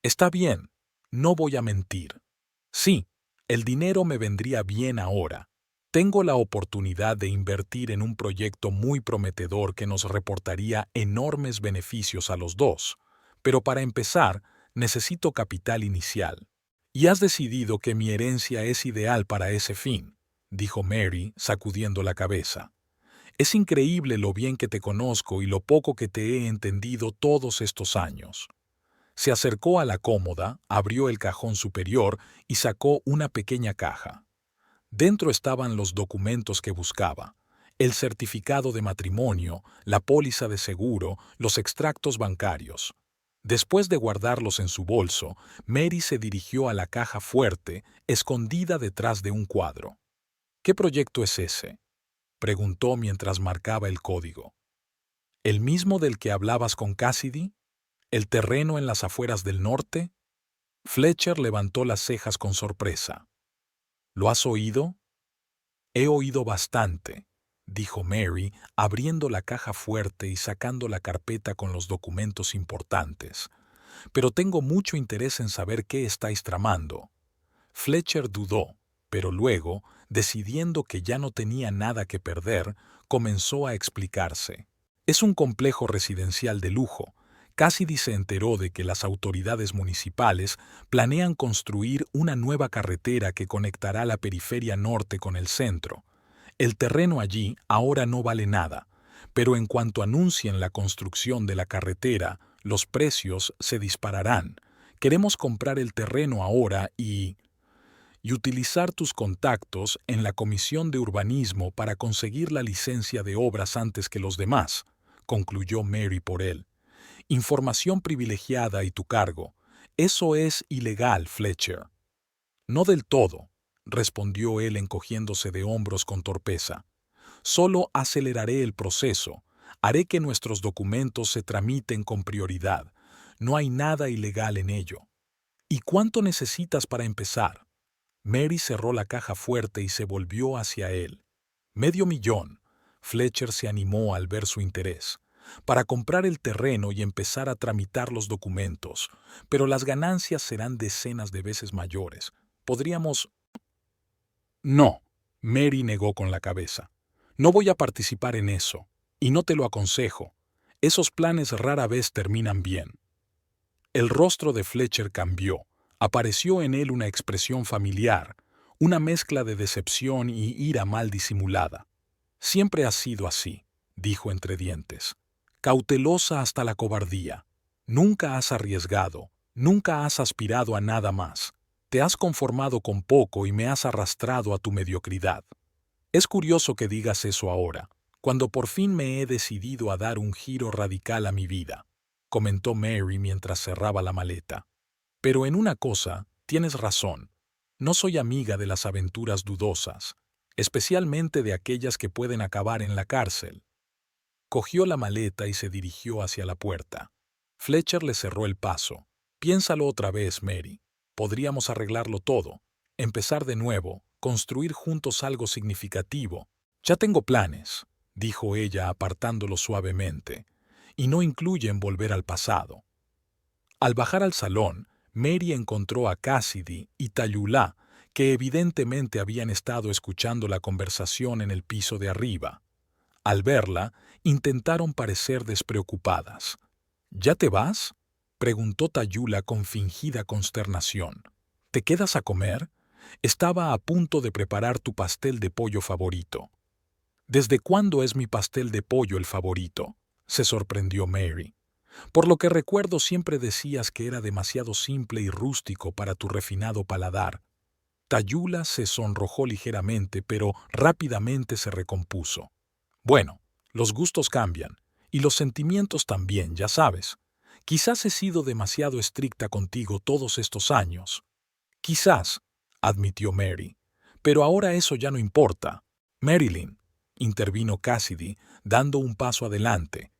«Está bien, no voy a mentir. Sí, el dinero me vendría bien ahora. Tengo la oportunidad de invertir en un proyecto muy prometedor que nos reportaría enormes beneficios a los dos, pero para empezar, necesito capital inicial». «Y has decidido que mi herencia es ideal para ese fin», dijo Mary, sacudiendo la cabeza. «Es increíble lo bien que te conozco y lo poco que te he entendido todos estos años». Se acercó a la cómoda, abrió el cajón superior y sacó una pequeña caja. Dentro estaban los documentos que buscaba: el certificado de matrimonio, la póliza de seguro, los extractos bancarios. Después de guardarlos en su bolso, Mary se dirigió a la caja fuerte, escondida detrás de un cuadro. «¿Qué proyecto es ese?», preguntó mientras marcaba el código. «¿El mismo del que hablabas con Cassidy? ¿El terreno en las afueras del norte?». Fletcher levantó las cejas con sorpresa. «¿Lo has oído?». «He oído bastante», dijo Mary, abriendo la caja fuerte y sacando la carpeta con los documentos importantes. «Pero tengo mucho interés en saber qué estáis tramando». Fletcher dudó, pero luego, decidiendo que ya no tenía nada que perder, comenzó a explicarse. «Es un complejo residencial de lujo. Cassidy se enteró de que las autoridades municipales planean construir una nueva carretera que conectará la periferia norte con el centro. El terreno allí ahora no vale nada, pero en cuanto anuncien la construcción de la carretera, los precios se dispararán. Queremos comprar el terreno ahora y utilizar tus contactos en la Comisión de Urbanismo para conseguir la licencia de obras antes que los demás. concluyó Mary por él. Información privilegiada y tu cargo. Eso es ilegal, Fletcher. No del todo, respondió él encogiéndose de hombros con torpeza. Solo aceleraré el proceso. Haré que nuestros documentos se tramiten con prioridad. No hay nada ilegal en ello. ¿Y cuánto necesitas para empezar? Mary cerró la caja fuerte y se volvió hacia él. $500,000. Fletcher se animó al ver su interés. Para comprar el terreno y empezar a tramitar los documentos, pero las ganancias serán decenas de veces mayores. Podríamos... No, Mary negó con la cabeza. No voy a participar en eso, y no te lo aconsejo. Esos planes rara vez terminan bien. El rostro de Fletcher cambió. Apareció en él una expresión familiar, una mezcla de decepción y ira mal disimulada. Siempre has sido así, dijo entre dientes. Cautelosa hasta la cobardía. Nunca has arriesgado, nunca has aspirado a nada más. Te has conformado con poco y me has arrastrado a tu mediocridad. Es curioso que digas eso ahora, cuando por fin me he decidido a dar un giro radical a mi vida, comentó Mary mientras cerraba la maleta. Pero en una cosa, tienes razón. No soy amiga de las aventuras dudosas, especialmente de aquellas que pueden acabar en la cárcel. Cogió la maleta y se dirigió hacia la puerta. Fletcher le cerró el paso. Piénsalo otra vez, Mary. Podríamos arreglarlo todo, empezar de nuevo, construir juntos algo significativo. Ya tengo planes, dijo ella apartándolo suavemente, y no incluyen volver al pasado. Al bajar al salón, Mary encontró a Cassidy y Tayulá, que evidentemente habían estado escuchando la conversación en el piso de arriba. Al verla, intentaron parecer despreocupadas. ¿Ya te vas?, preguntó Tayulá con fingida consternación. ¿Te quedas a comer? Estaba a punto de preparar tu pastel de pollo favorito. ¿Desde cuándo es mi pastel de pollo el favorito?, se sorprendió Mary. Por lo que recuerdo siempre decías que era demasiado simple y rústico para tu refinado paladar. Tayulá se sonrojó ligeramente, pero rápidamente se recompuso. Bueno, los gustos cambian, y los sentimientos también, ya sabes. Quizás he sido demasiado estricta contigo todos estos años. Quizás, admitió Mary, pero ahora eso ya no importa. Marilyn, intervino Cassidy, dando un paso adelante.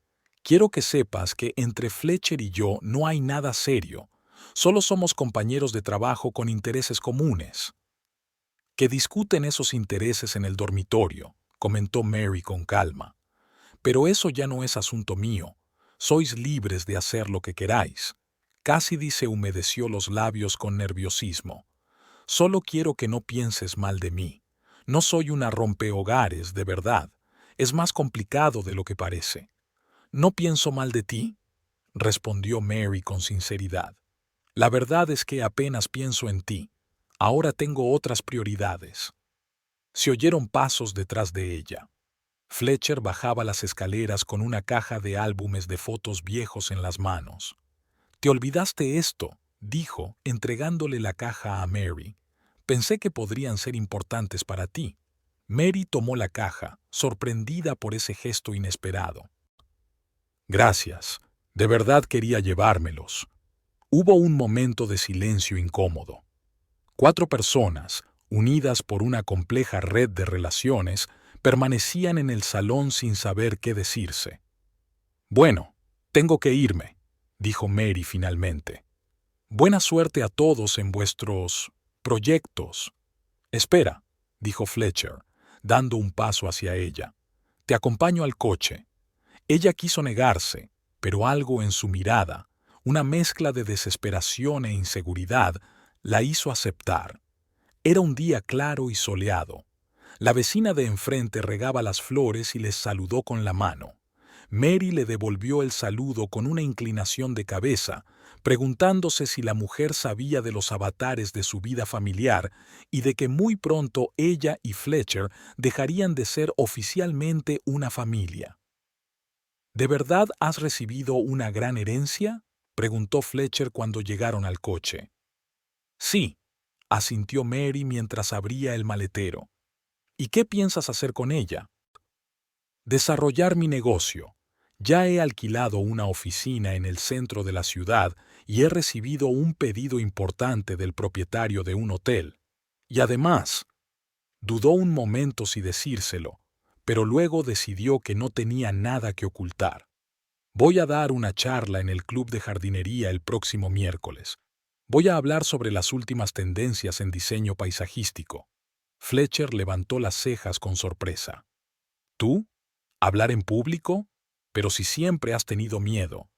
Quiero que sepas que entre Fletcher y yo no hay nada serio. Solo somos compañeros de trabajo con intereses comunes. Que discuten esos intereses en el dormitorio, comentó Mary con calma. Pero eso ya no es asunto mío. Sois libres de hacer lo que queráis. Cassidy se humedeció los labios con nerviosismo. Solo quiero que no pienses mal de mí. No soy una rompehogares, de verdad. Es más complicado de lo que parece. ¿No pienso mal de ti?, respondió Mary con sinceridad. La verdad es que apenas pienso en ti. Ahora tengo otras prioridades. Se oyeron pasos detrás de ella. Fletcher bajaba las escaleras con una caja de álbumes de fotos viejos en las manos. «Te olvidaste esto», dijo, entregándole la caja a Mary. «Pensé que podrían ser importantes para ti». Mary tomó la caja, sorprendida por ese gesto inesperado. «Gracias. De verdad quería llevármelos». Hubo un momento de silencio incómodo. 4 personas, unidas por una compleja red de relaciones, permanecían en el salón sin saber qué decirse. «Bueno, tengo que irme», dijo Mary finalmente. «Buena suerte a todos en vuestros proyectos». «Espera», dijo Fletcher, dando un paso hacia ella. «Te acompaño al coche». Ella quiso negarse, pero algo en su mirada, una mezcla de desesperación e inseguridad, la hizo aceptar. Era un día claro y soleado. La vecina de enfrente regaba las flores y les saludó con la mano. Mary le devolvió el saludo con una inclinación de cabeza, preguntándose si la mujer sabía de los avatares de su vida familiar y de que muy pronto ella y Fletcher dejarían de ser oficialmente una familia. «¿De verdad has recibido una gran herencia?», preguntó Fletcher cuando llegaron al coche. «Sí», asintió Mary mientras abría el maletero. «¿Y qué piensas hacer con ella?». «Desarrollar mi negocio. Ya he alquilado una oficina en el centro de la ciudad y he recibido un pedido importante del propietario de un hotel. Y además, dudó un momento si decírselo, pero luego decidió que no tenía nada que ocultar. Voy a dar una charla en el club de jardinería el próximo miércoles. Voy a hablar sobre las últimas tendencias en diseño paisajístico. Fletcher levantó las cejas con sorpresa. ¿Tú? ¿Hablar en público? Pero si siempre has tenido miedo.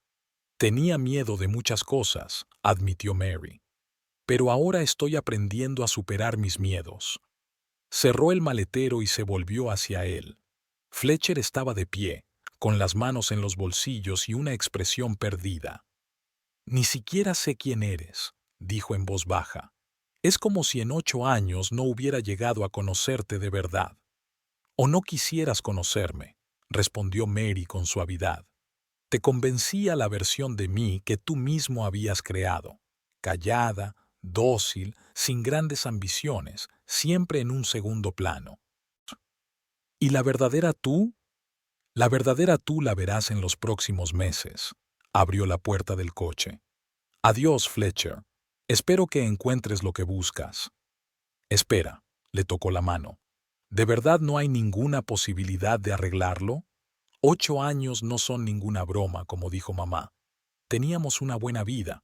Tenía miedo de muchas cosas, admitió Mary. Pero ahora estoy aprendiendo a superar mis miedos. Cerró el maletero y se volvió hacia él. Fletcher estaba de pie, con las manos en los bolsillos y una expresión perdida. Ni siquiera sé quién eres, dijo en voz baja. Es como si en 8 años no hubiera llegado a conocerte de verdad. O no quisieras conocerme, respondió Mary con suavidad. Te convencía la versión de mí que tú mismo habías creado, callada, dócil, sin grandes ambiciones, siempre en un segundo plano. ¿Y la verdadera tú? La verdadera tú la verás en los próximos meses. Abrió la puerta del coche. Adiós, Fletcher. Espero que encuentres lo que buscas. Espera, le tocó la mano. ¿De verdad no hay ninguna posibilidad de arreglarlo? 8 años no son ninguna broma, como dijo mamá. Teníamos una buena vida.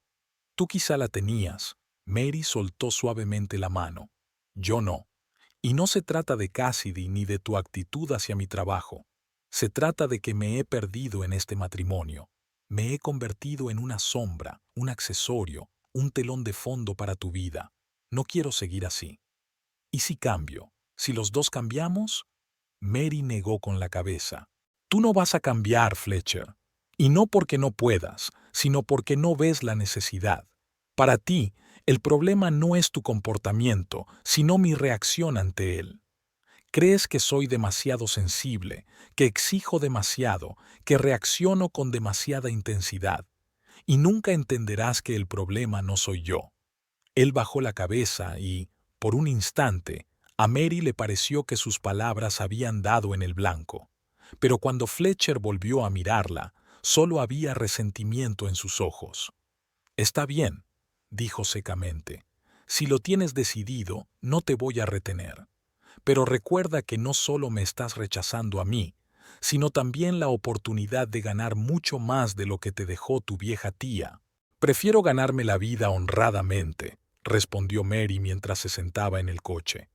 Tú quizá la tenías. Mary soltó suavemente la mano. Yo no. Y no se trata de Cassidy ni de tu actitud hacia mi trabajo. Se trata de que me he perdido en este matrimonio. Me he convertido en una sombra, un accesorio, un telón de fondo para tu vida. No quiero seguir así. ¿Y si cambio? ¿Si los dos cambiamos? Mary negó con la cabeza. Tú no vas a cambiar, Fletcher. Y no porque no puedas, sino porque no ves la necesidad. Para ti, el problema no es tu comportamiento, sino mi reacción ante él. Crees que soy demasiado sensible, que exijo demasiado, que reacciono con demasiada intensidad. Y nunca entenderás que el problema no soy yo. Él bajó la cabeza y, por un instante, a Mary le pareció que sus palabras habían dado en el blanco. Pero cuando Fletcher volvió a mirarla, solo había resentimiento en sus ojos. Está bien, dijo secamente. Si lo tienes decidido, no te voy a retener. Pero recuerda que no solo me estás rechazando a mí, sino también la oportunidad de ganar mucho más de lo que te dejó tu vieja tía. Prefiero ganarme la vida honradamente, respondió Mary mientras se sentaba en el coche.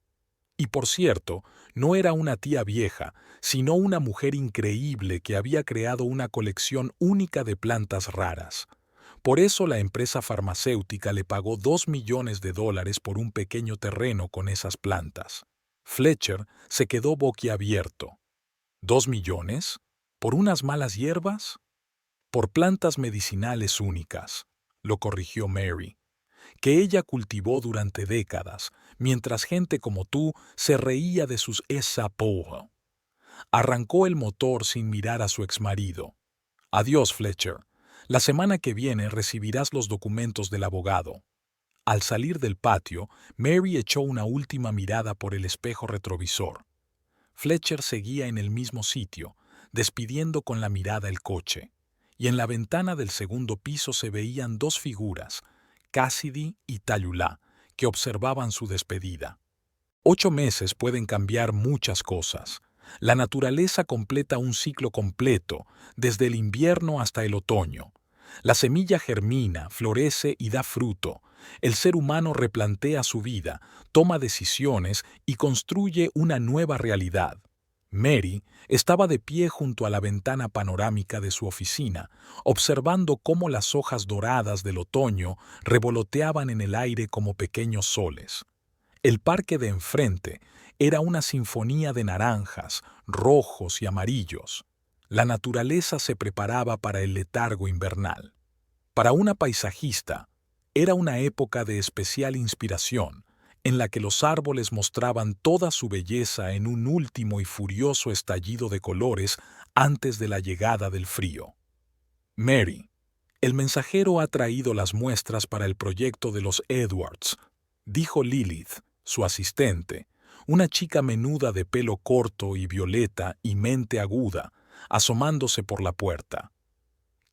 Y por cierto, no era una tía vieja, sino una mujer increíble que había creado una colección única de plantas raras. Por eso la empresa farmacéutica le pagó $2 millones por un pequeño terreno con esas plantas. Fletcher se quedó boquiabierto. ¿2 millones? ¿Por unas malas hierbas? Por plantas medicinales únicas, lo corrigió Mary, que ella cultivó durante décadas, mientras gente como tú se reía de sus esa porra. Arrancó el motor sin mirar a su exmarido. Adiós, Fletcher. La semana que viene recibirás los documentos del abogado. Al salir del patio, Mary echó una última mirada por el espejo retrovisor. Fletcher seguía en el mismo sitio, despidiendo con la mirada el coche, y en la ventana del segundo piso se veían 2 figuras, Cassidy y Tayulá, que observaban su despedida. 8 meses pueden cambiar muchas cosas. La naturaleza completa un ciclo completo, desde el invierno hasta el otoño. La semilla germina, florece y da fruto. El ser humano replantea su vida, toma decisiones y construye una nueva realidad. Mary estaba de pie junto a la ventana panorámica de su oficina, observando cómo las hojas doradas del otoño revoloteaban en el aire como pequeños soles. El parque de enfrente era una sinfonía de naranjas, rojos y amarillos. La naturaleza se preparaba para el letargo invernal. Para una paisajista, era una época de especial inspiración, en la que los árboles mostraban toda su belleza en un último y furioso estallido de colores antes de la llegada del frío. Mary, el mensajero ha traído las muestras para el proyecto de los Edwards, dijo Lilith, su asistente, una chica menuda de pelo corto y violeta y mente aguda, asomándose por la puerta.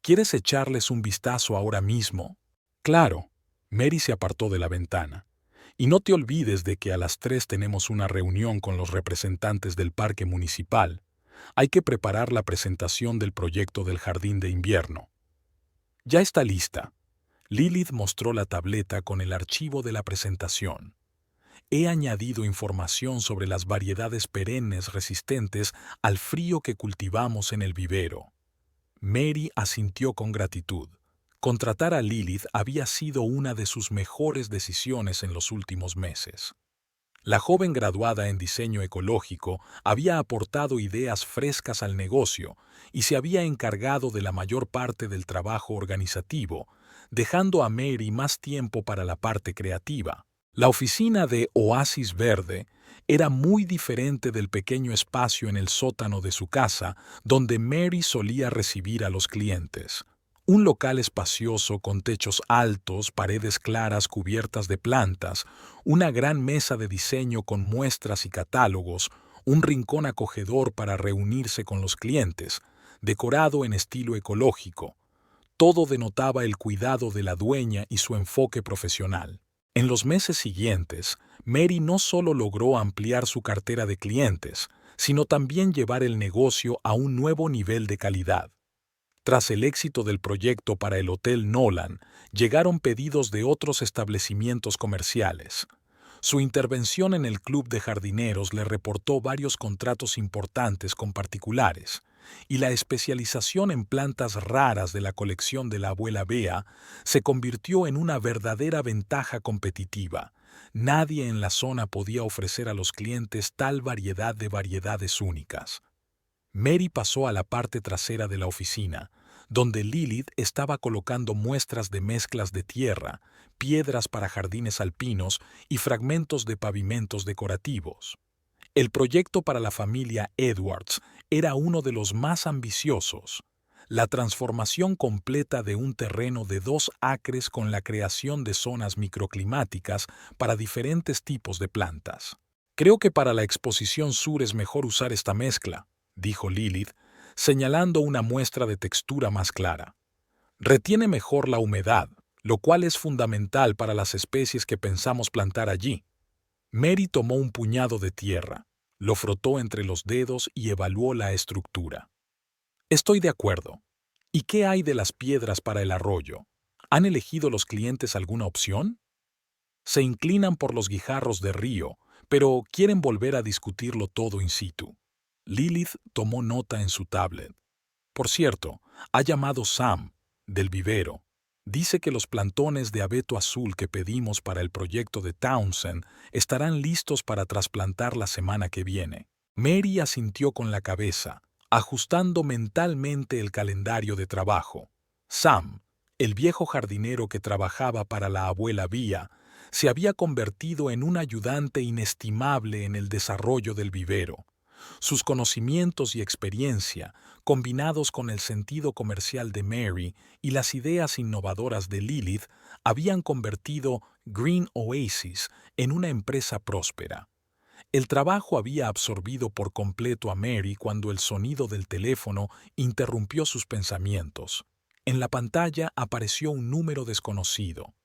¿Quieres echarles un vistazo ahora mismo? Claro. Mary se apartó de la ventana. Y no te olvides de que a las 3 tenemos una reunión con los representantes del parque municipal. Hay que preparar la presentación del proyecto del jardín de invierno. Ya está lista. Lilith mostró la tableta con el archivo de la presentación. He añadido información sobre las variedades perennes resistentes al frío que cultivamos en el vivero. Mary asintió con gratitud. Contratar a Lilith había sido una de sus mejores decisiones en los últimos meses. La joven graduada en diseño ecológico había aportado ideas frescas al negocio y se había encargado de la mayor parte del trabajo organizativo, dejando a Mary más tiempo para la parte creativa. La oficina de Oasis Verde era muy diferente del pequeño espacio en el sótano de su casa, donde Mary solía recibir a los clientes. Un local espacioso con techos altos, paredes claras cubiertas de plantas, una gran mesa de diseño con muestras y catálogos, un rincón acogedor para reunirse con los clientes, decorado en estilo ecológico. Todo denotaba el cuidado de la dueña y su enfoque profesional. En los meses siguientes, Mary no solo logró ampliar su cartera de clientes, sino también llevar el negocio a un nuevo nivel de calidad. Tras el éxito del proyecto para el Hotel Nolan, llegaron pedidos de otros establecimientos comerciales. Su intervención en el Club de Jardineros le reportó varios contratos importantes con particulares, y la especialización en plantas raras de la colección de la abuela Bea se convirtió en una verdadera ventaja competitiva. Nadie en la zona podía ofrecer a los clientes tal variedad de variedades únicas. Mary pasó a la parte trasera de la oficina, donde Lilith estaba colocando muestras de mezclas de tierra, piedras para jardines alpinos y fragmentos de pavimentos decorativos. El proyecto para la familia Edwards era uno de los más ambiciosos. La transformación completa de un terreno de 2 acres con la creación de zonas microclimáticas para diferentes tipos de plantas. Creo que para la exposición sur es mejor usar esta mezcla, dijo Lilith, señalando una muestra de textura más clara. Retiene mejor la humedad, lo cual es fundamental para las especies que pensamos plantar allí. Mary tomó un puñado de tierra, lo frotó entre los dedos y evaluó la estructura. Estoy de acuerdo. ¿Y qué hay de las piedras para el arroyo? ¿Han elegido los clientes alguna opción? Se inclinan por los guijarros de río, pero quieren volver a discutirlo todo in situ. Lilith tomó nota en su tablet. Por cierto, ha llamado Sam, del vivero. Dice que los plantones de abeto azul que pedimos para el proyecto de Townsend estarán listos para trasplantar la semana que viene. Mary asintió con la cabeza, ajustando mentalmente el calendario de trabajo. Sam, el viejo jardinero que trabajaba para la abuela Bea, se había convertido en un ayudante inestimable en el desarrollo del vivero. Sus conocimientos y experiencia, combinados con el sentido comercial de Mary y las ideas innovadoras de Lilith, habían convertido Green Oasis en una empresa próspera. El trabajo había absorbido por completo a Mary cuando el sonido del teléfono interrumpió sus pensamientos. En la pantalla apareció un número desconocido.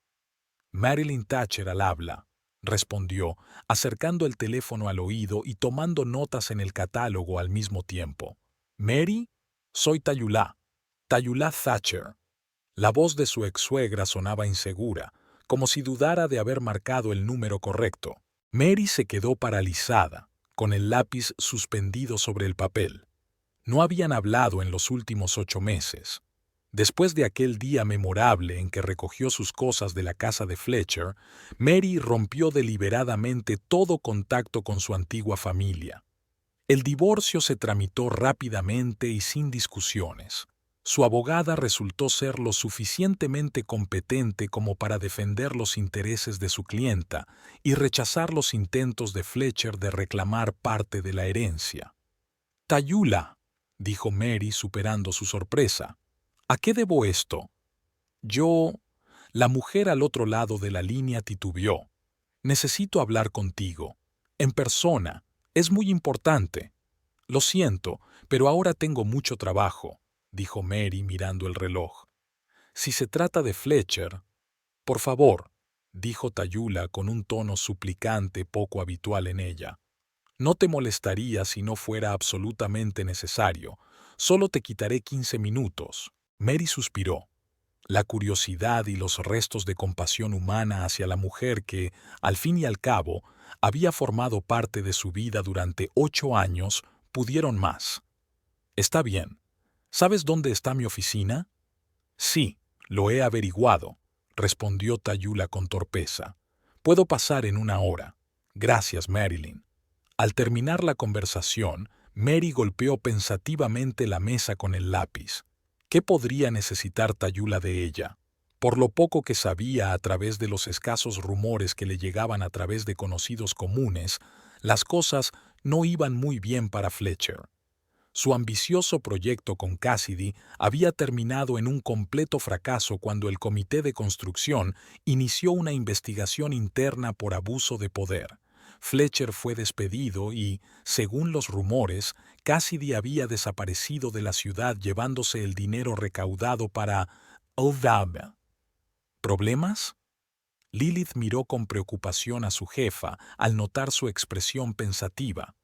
Marilyn Thatcher al habla, respondió, acercando el teléfono al oído y tomando notas en el catálogo al mismo tiempo. «Mary, soy Tayulá Thatcher». La voz de su ex-suegra sonaba insegura, como si dudara de haber marcado el número correcto. Mary se quedó paralizada, con el lápiz suspendido sobre el papel. No habían hablado en los últimos 8 meses. Después de aquel día memorable en que recogió sus cosas de la casa de Fletcher, Mary rompió deliberadamente todo contacto con su antigua familia. El divorcio se tramitó rápidamente y sin discusiones. Su abogada resultó ser lo suficientemente competente como para defender los intereses de su clienta y rechazar los intentos de Fletcher de reclamar parte de la herencia. «Tayula», dijo Mary superando su sorpresa. «¿A qué debo esto?» «Yo...» La mujer al otro lado de la línea titubeó. «Necesito hablar contigo. En persona. Es muy importante». Lo siento, pero ahora tengo mucho trabajo, dijo Mary mirando el reloj. Si se trata de Fletcher, por favor, dijo Tayula con un tono suplicante poco habitual en ella. No te molestaría si no fuera absolutamente necesario. Solo te quitaré 15 minutos. Mary suspiró. La curiosidad y los restos de compasión humana hacia la mujer que, al fin y al cabo, había formado parte de su vida durante 8 años, pudieron más. Está bien. ¿Sabes dónde está mi oficina? Sí, lo he averiguado, respondió Tayula con torpeza. Puedo pasar en 1 hora. Gracias, Marilyn. Al terminar la conversación, Mary golpeó pensativamente la mesa con el lápiz. ¿Qué podría necesitar Tayula de ella? Por lo poco que sabía a través de los escasos rumores que le llegaban a través de conocidos comunes, las cosas no iban muy bien para Fletcher. Su ambicioso proyecto con Cassidy había terminado en un completo fracaso cuando el comité de construcción inició una investigación interna por abuso de poder. Fletcher fue despedido y, según los rumores, Cassidy había desaparecido de la ciudad llevándose el dinero recaudado para Old. ¿Problemas? Lilith miró con preocupación a su jefa al notar su expresión pensativa.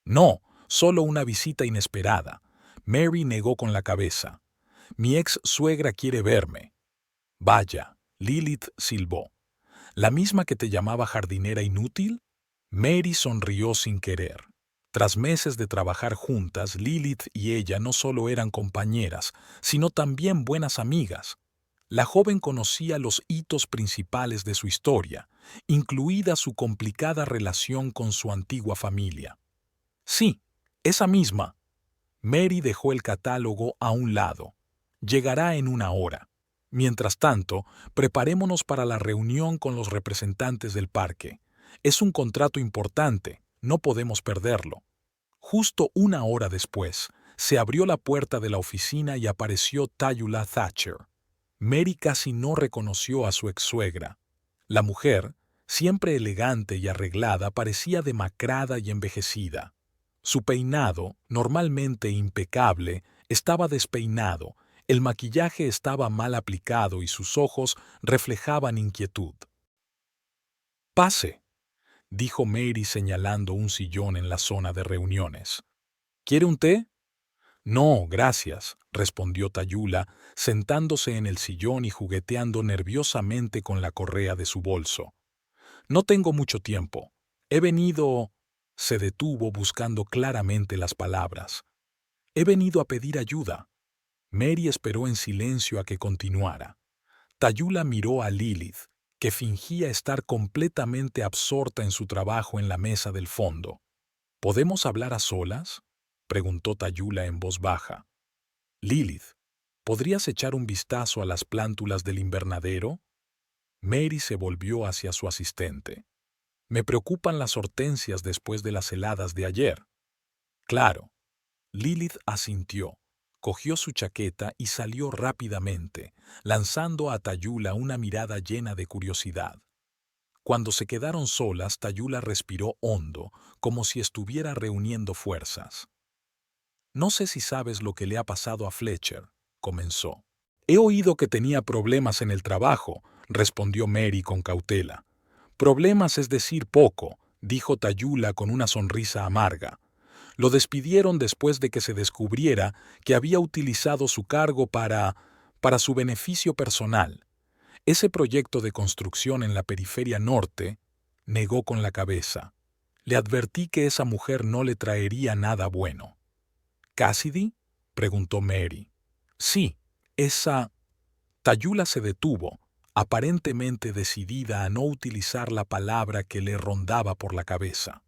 No, solo una visita inesperada. Mary negó con la cabeza. Mi ex suegra quiere verme. Vaya, Lilith silbó. ¿La misma que te llamaba jardinera inútil? Mary sonrió sin querer. Tras meses de trabajar juntas, Lilith y ella no solo eran compañeras, sino también buenas amigas. La joven conocía los hitos principales de su historia, incluida su complicada relación con su antigua familia. Sí, esa misma. Mary dejó el catálogo a un lado. Llegará en 1 hora. Mientras tanto, preparémonos para la reunión con los representantes del parque. Es un contrato importante, no podemos perderlo. Justo 1 hora después, se abrió la puerta de la oficina y apareció Tayula Thatcher. Mary casi no reconoció a su ex-suegra. La mujer, siempre elegante y arreglada, parecía demacrada y envejecida. Su peinado, normalmente impecable, estaba despeinado, el maquillaje estaba mal aplicado y sus ojos reflejaban inquietud. «Pase», dijo Mary señalando un sillón en la zona de reuniones. «¿Quiere un té?» «No, gracias», respondió Tayula, sentándose en el sillón y jugueteando nerviosamente con la correa de su bolso. «No tengo mucho tiempo. He venido...» Se detuvo buscando claramente las palabras. «He venido a pedir ayuda». Mary esperó en silencio a que continuara. Tayula miró a Lilith, que fingía estar completamente absorta en su trabajo en la mesa del fondo. «¿Podemos hablar a solas?», preguntó Tayula en voz baja. «Lilith, ¿podrías echar un vistazo a las plántulas del invernadero?» Mary se volvió hacia su asistente. «Me preocupan las hortensias después de las heladas de ayer». «Claro». Lilith asintió, cogió su chaqueta y salió rápidamente, lanzando a Tayula una mirada llena de curiosidad. Cuando se quedaron solas, Tayula respiró hondo, como si estuviera reuniendo fuerzas. «No sé si sabes lo que le ha pasado a Fletcher», comenzó. «He oído que tenía problemas en el trabajo», respondió Mary con cautela. «Problemas es decir poco», dijo Tayula con una sonrisa amarga. «Lo despidieron después de que se descubriera que había utilizado su cargo para su beneficio personal. Ese proyecto de construcción en la periferia norte», negó con la cabeza. «Le advertí que esa mujer no le traería nada bueno». «¿Cassidy?», preguntó Mary. «Sí, esa...» Tayula se detuvo, aparentemente decidida a no utilizar la palabra que le rondaba por la cabeza.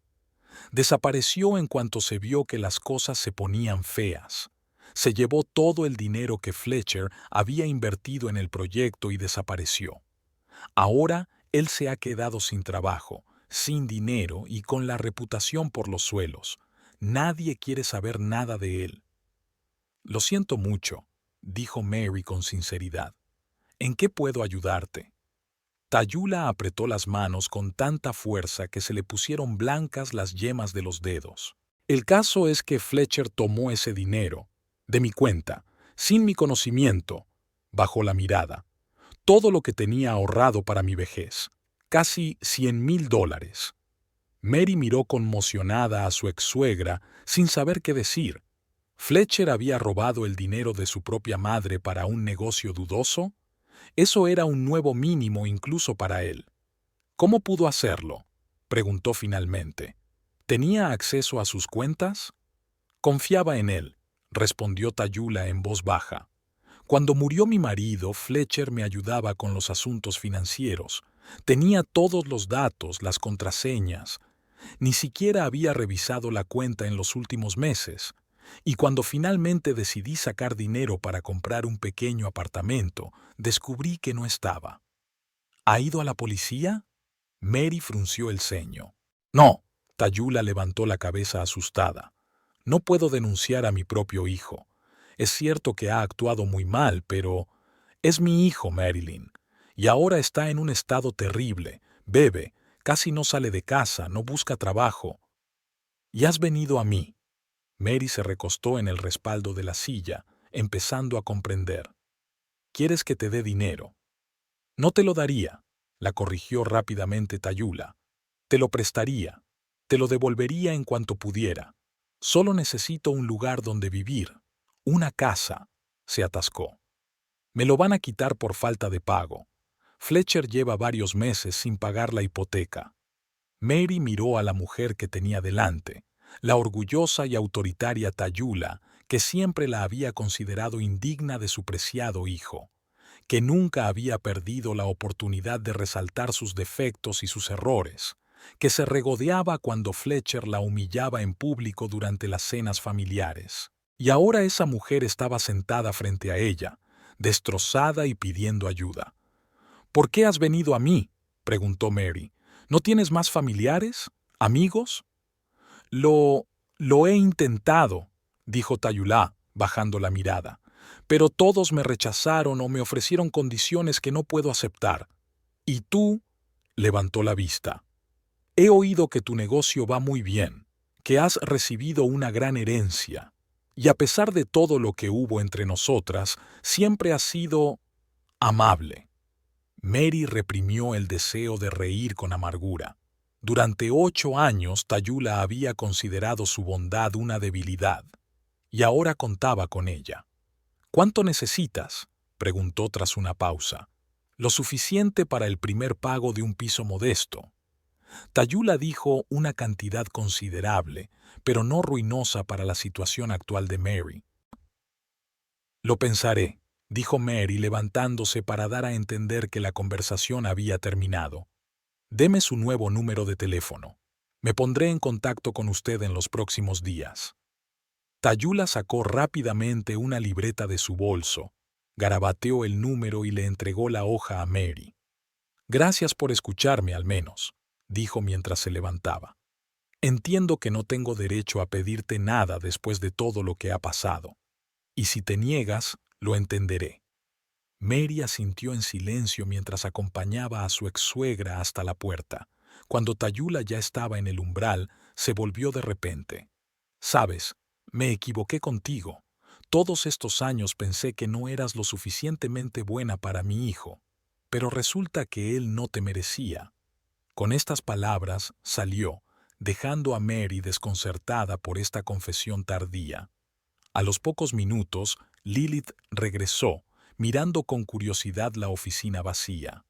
Desapareció en cuanto se vio que las cosas se ponían feas. Se llevó todo el dinero que Fletcher había invertido en el proyecto y desapareció. Ahora él se ha quedado sin trabajo, sin dinero y con la reputación por los suelos. Nadie quiere saber nada de él. «Lo siento mucho», dijo Mary con sinceridad. «¿En qué puedo ayudarte?» Tayula apretó las manos con tanta fuerza que se le pusieron blancas las yemas de los dedos. El caso es que Fletcher tomó ese dinero, de mi cuenta, sin mi conocimiento, bajó la mirada. Todo lo que tenía ahorrado para mi vejez, casi $100,000. Mary miró conmocionada a su ex-suegra sin saber qué decir. ¿Fletcher había robado el dinero de su propia madre para un negocio dudoso? Eso era un nuevo mínimo incluso para él. ¿Cómo pudo hacerlo?, preguntó finalmente. ¿Tenía acceso a sus cuentas? Confiaba en él, respondió Tayula en voz baja. Cuando murió mi marido, Fletcher me ayudaba con los asuntos financieros. Tenía todos los datos, las contraseñas. Ni siquiera había revisado la cuenta en los últimos meses. Y cuando finalmente decidí sacar dinero para comprar un pequeño apartamento, descubrí que no estaba. ¿Ha ido a la policía? Mary frunció el ceño. No, Tayula levantó la cabeza asustada. No puedo denunciar a mi propio hijo. Es cierto que ha actuado muy mal, pero es mi hijo, Marilyn. Y ahora está en un estado terrible. Bebe, casi no sale de casa, no busca trabajo. Y has venido a mí. Mary se recostó en el respaldo de la silla, empezando a comprender. ¿Quieres que te dé dinero? No te lo daría, la corrigió rápidamente Tayula. Te lo prestaría. Te lo devolvería en cuanto pudiera. Solo necesito un lugar donde vivir. Una casa. Se atascó. Me lo van a quitar por falta de pago. Fletcher lleva varios meses sin pagar la hipoteca. Mary miró a la mujer que tenía delante, la orgullosa y autoritaria Tayula, que siempre la había considerado indigna de su preciado hijo, que nunca había perdido la oportunidad de resaltar sus defectos y sus errores, que se regodeaba cuando Fletcher la humillaba en público durante las cenas familiares. Y ahora esa mujer estaba sentada frente a ella, destrozada y pidiendo ayuda. ¿Por qué has venido a mí?, preguntó Mary. ¿No tienes más familiares? ¿Amigos? Lo he intentado, dijo Tayula, bajando la mirada. Pero todos me rechazaron o me ofrecieron condiciones que no puedo aceptar. ¿Y tú? Levantó la vista. He oído que tu negocio va muy bien, que has recibido una gran herencia. Y a pesar de todo lo que hubo entre nosotras, siempre has sido amable. Mary reprimió el deseo de reír con amargura. Durante 8 años Tayula había considerado su bondad una debilidad, y ahora contaba con ella. ¿Cuánto necesitas?, preguntó tras una pausa. Lo suficiente para el primer pago de un piso modesto. Tayula dijo una cantidad considerable, pero no ruinosa para la situación actual de Mary. Lo pensaré, dijo Mary levantándose para dar a entender que la conversación había terminado. Deme su nuevo número de teléfono. Me pondré en contacto con usted en los próximos días. Tayula sacó rápidamente una libreta de su bolso, garabateó el número y le entregó la hoja a Mary. Gracias por escucharme al menos, dijo mientras se levantaba. Entiendo que no tengo derecho a pedirte nada después de todo lo que ha pasado. Y si te niegas, lo entenderé. Mary asintió en silencio mientras acompañaba a su ex-suegra hasta la puerta. Cuando Tayula ya estaba en el umbral, se volvió de repente. «Sabes, me equivoqué contigo. Todos estos años pensé que no eras lo suficientemente buena para mi hijo, pero resulta que él no te merecía». Con estas palabras salió, dejando a Mary desconcertada por esta confesión tardía. A los pocos minutos, Lilith regresó, mirando con curiosidad la oficina vacía.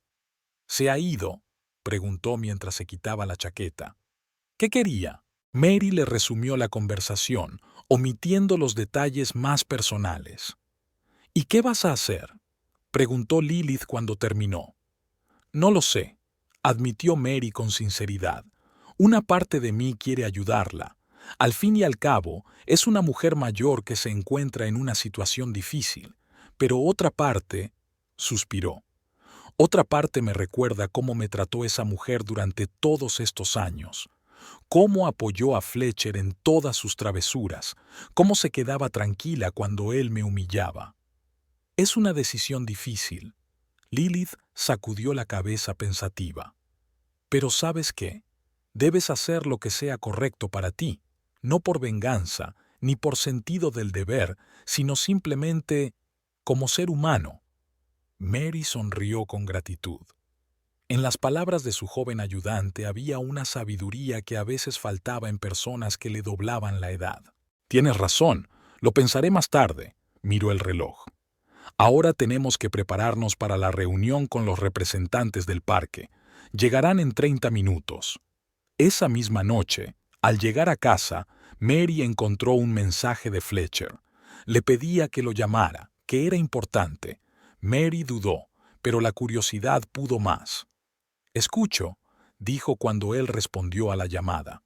«¿Se ha ido?», preguntó mientras se quitaba la chaqueta. «¿Qué quería?». Mary le resumió la conversación, omitiendo los detalles más personales. «¿Y qué vas a hacer?», preguntó Lilith cuando terminó. «No lo sé», admitió Mary con sinceridad. «Una parte de mí quiere ayudarla. Al fin y al cabo, es una mujer mayor que se encuentra en una situación difícil. Pero otra parte», suspiró, «otra parte me recuerda cómo me trató esa mujer durante todos estos años. Cómo apoyó a Fletcher en todas sus travesuras, cómo se quedaba tranquila cuando él me humillaba. Es una decisión difícil». Lilith sacudió la cabeza pensativa. «Pero ¿sabes qué? Debes hacer lo que sea correcto para ti. no por venganza, ni por sentido del deber, sino simplemente como ser humano. Mary sonrió con gratitud. En las palabras de su joven ayudante había una sabiduría que a veces faltaba en personas que le doblaban la edad. Tienes razón, lo pensaré más tarde, miró el reloj. Ahora tenemos que prepararnos para la reunión con los representantes del parque. Llegarán en 30 minutos. Esa misma noche, al llegar a casa, Mary encontró un mensaje de Fletcher. Le pedía que lo llamara, que era importante. Mary dudó, pero la curiosidad pudo más. «Escucho», dijo cuando él respondió a la llamada.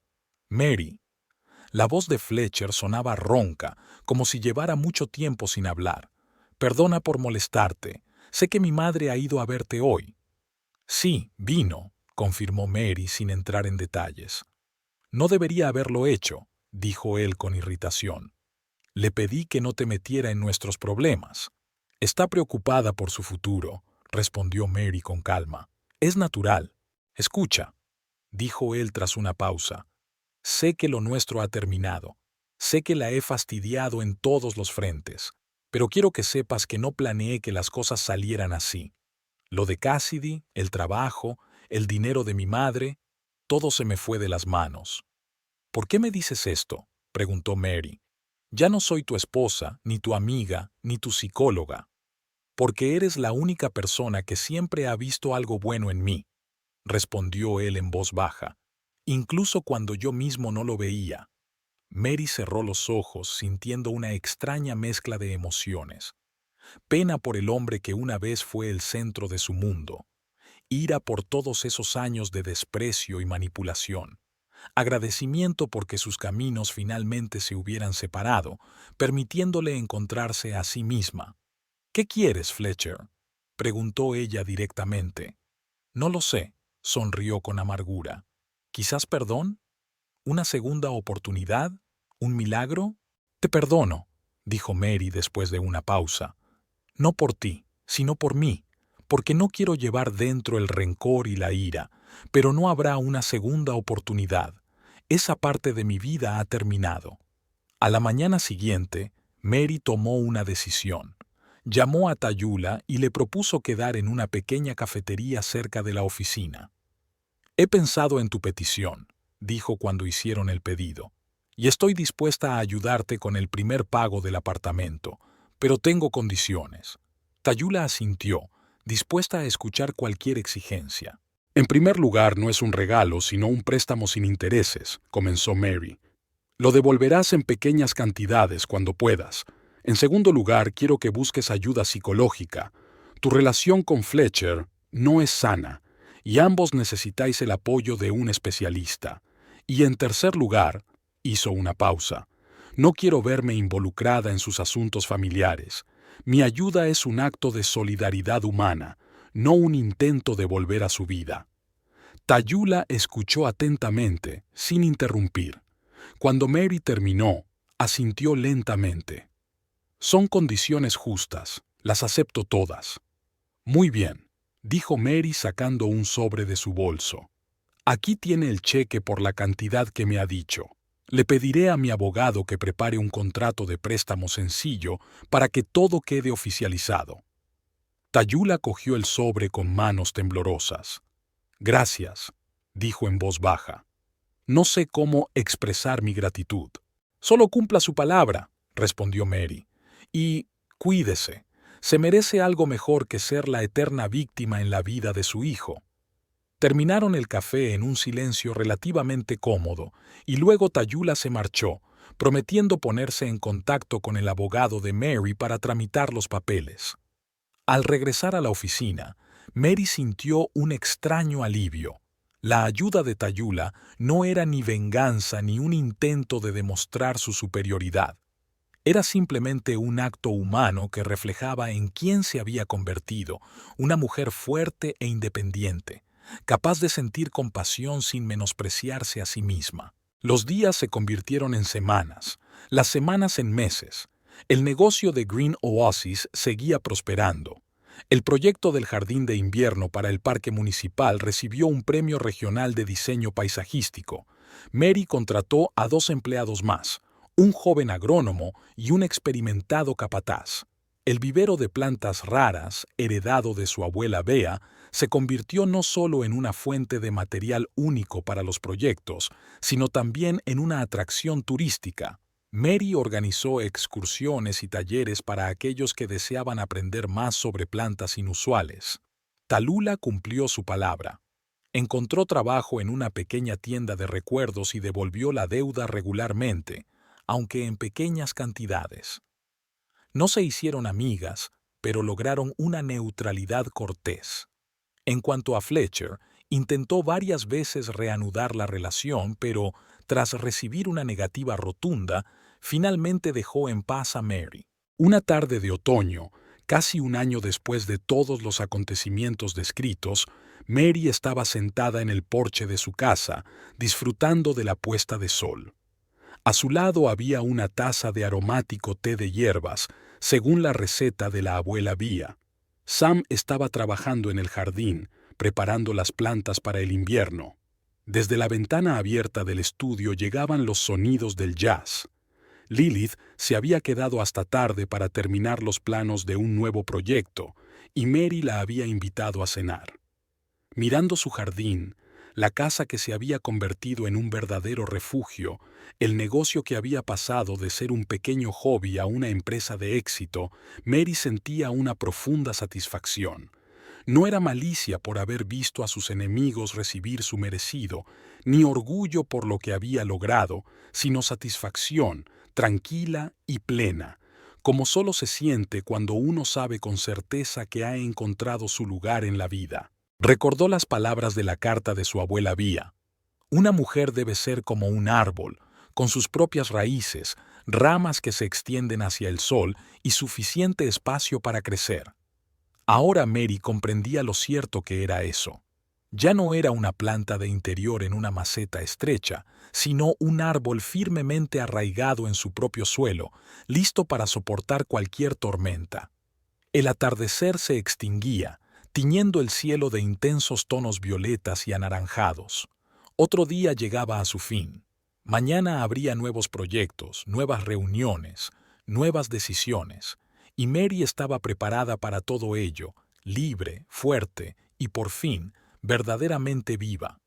«Mary». La voz de Fletcher sonaba ronca, como si llevara mucho tiempo sin hablar. «Perdona por molestarte. Sé que mi madre ha ido a verte hoy». «Sí, vino», confirmó Mary sin entrar en detalles. «No debería haberlo hecho», dijo él con irritación. «Le pedí que no te metiera en nuestros problemas». «Está preocupada por su futuro», respondió Mary con calma. «Es natural». «Escucha», dijo él tras una pausa. «Sé que lo nuestro ha terminado. Sé que la he fastidiado en todos los frentes. Pero quiero que sepas que no planeé que las cosas salieran así. Lo de Cassidy, el trabajo, el dinero de mi madre, todo se me fue de las manos». «¿Por qué me dices esto?», preguntó Mary. «Ya no soy tu esposa, ni tu amiga, ni tu psicóloga. Porque eres la única persona que siempre ha visto algo bueno en mí», respondió él en voz baja, incluso cuando yo mismo no lo veía. Mary cerró los ojos sintiendo una extraña mezcla de emociones. Pena por el hombre que una vez fue el centro de su mundo. Ira por todos esos años de desprecio y manipulación. Agradecimiento porque sus caminos finalmente se hubieran separado, permitiéndole encontrarse a sí misma. «¿Qué quieres, Fletcher?», preguntó ella directamente. «No lo sé», sonrió con amargura. «¿Quizás perdón? ¿Una segunda oportunidad? ¿Un milagro?» «Te perdono», dijo Mary después de una pausa. «No por ti, sino por mí, porque no quiero llevar dentro el rencor y la ira, pero no habrá una segunda oportunidad. Esa parte de mi vida ha terminado». A la mañana siguiente, Mary tomó una decisión. Llamó a Tayula y le propuso quedar en una pequeña cafetería cerca de la oficina. «He pensado en tu petición», dijo cuando hicieron el pedido, «y estoy dispuesta a ayudarte con el primer pago del apartamento, pero tengo condiciones». Tayula asintió, dispuesta a escuchar cualquier exigencia. «En primer lugar, no es un regalo, sino un préstamo sin intereses», comenzó Mary. «Lo devolverás en pequeñas cantidades cuando puedas. En segundo lugar, quiero que busques ayuda psicológica. Tu relación con Fletcher no es sana, y ambos necesitáis el apoyo de un especialista. Y en tercer lugar», hizo una pausa, «no quiero verme involucrada en sus asuntos familiares. Mi ayuda es un acto de solidaridad humana, no un intento de volver a su vida». Tayula escuchó atentamente, sin interrumpir. Cuando Mary terminó, asintió lentamente. «Son condiciones justas, las acepto todas». «Muy bien», dijo Mary sacando un sobre de su bolso. «Aquí tiene el cheque por la cantidad que me ha dicho. Le pediré a mi abogado que prepare un contrato de préstamo sencillo para que todo quede oficializado». Tayula cogió el sobre con manos temblorosas. «Gracias», dijo en voz baja. «No sé cómo expresar mi gratitud». «Solo cumpla su palabra», respondió Mary. «Y cuídese. Se merece algo mejor que ser la eterna víctima en la vida de su hijo». Terminaron el café en un silencio relativamente cómodo, y luego Tayula se marchó, prometiendo ponerse en contacto con el abogado de Mary para tramitar los papeles. Al regresar a la oficina, Mary sintió un extraño alivio. La ayuda de Tayula no era ni venganza ni un intento de demostrar su superioridad. Era simplemente un acto humano que reflejaba en quién se había convertido, una mujer fuerte e independiente, capaz de sentir compasión sin menospreciarse a sí misma. Los días se convirtieron en semanas, las semanas en meses. El negocio de Green Oasis seguía prosperando. El proyecto del jardín de invierno para el parque municipal recibió un premio regional de diseño paisajístico. Mary contrató a 2 empleados más, un joven agrónomo y un experimentado capataz. El vivero de plantas raras, heredado de su abuela Bea, se convirtió no solo en una fuente de material único para los proyectos, sino también en una atracción turística. Mary organizó excursiones y talleres para aquellos que deseaban aprender más sobre plantas inusuales. Tallulah cumplió su palabra. Encontró trabajo en una pequeña tienda de recuerdos y devolvió la deuda regularmente, aunque en pequeñas cantidades. No se hicieron amigas, pero lograron una neutralidad cortés. En cuanto a Fletcher, intentó varias veces reanudar la relación, pero, tras recibir una negativa rotunda, finalmente dejó en paz a Mary. Una tarde de otoño, casi un año después de todos los acontecimientos descritos, Mary estaba sentada en el porche de su casa, disfrutando de la puesta de sol. A su lado había una taza de aromático té de hierbas, según la receta de la abuela Bea. Sam estaba trabajando en el jardín, preparando las plantas para el invierno. Desde la ventana abierta del estudio llegaban los sonidos del jazz. Lilith se había quedado hasta tarde para terminar los planos de un nuevo proyecto, y Mary la había invitado a cenar. Mirando su jardín, la casa que se había convertido en un verdadero refugio, el negocio que había pasado de ser un pequeño hobby a una empresa de éxito, Mary sentía una profunda satisfacción. No era malicia por haber visto a sus enemigos recibir su merecido, ni orgullo por lo que había logrado, sino satisfacción, tranquila y plena, como solo se siente cuando uno sabe con certeza que ha encontrado su lugar en la vida. Recordó las palabras de la carta de su abuela Bea. Una mujer debe ser como un árbol, con sus propias raíces, ramas que se extienden hacia el sol y suficiente espacio para crecer. Ahora Mary comprendía lo cierto que era eso. Ya no era una planta de interior en una maceta estrecha, sino un árbol firmemente arraigado en su propio suelo, listo para soportar cualquier tormenta. El atardecer se extinguía, tiñendo el cielo de intensos tonos violetas y anaranjados. Otro día llegaba a su fin. Mañana habría nuevos proyectos, nuevas reuniones, nuevas decisiones, y Mary estaba preparada para todo ello, libre, fuerte y, por fin, verdaderamente viva.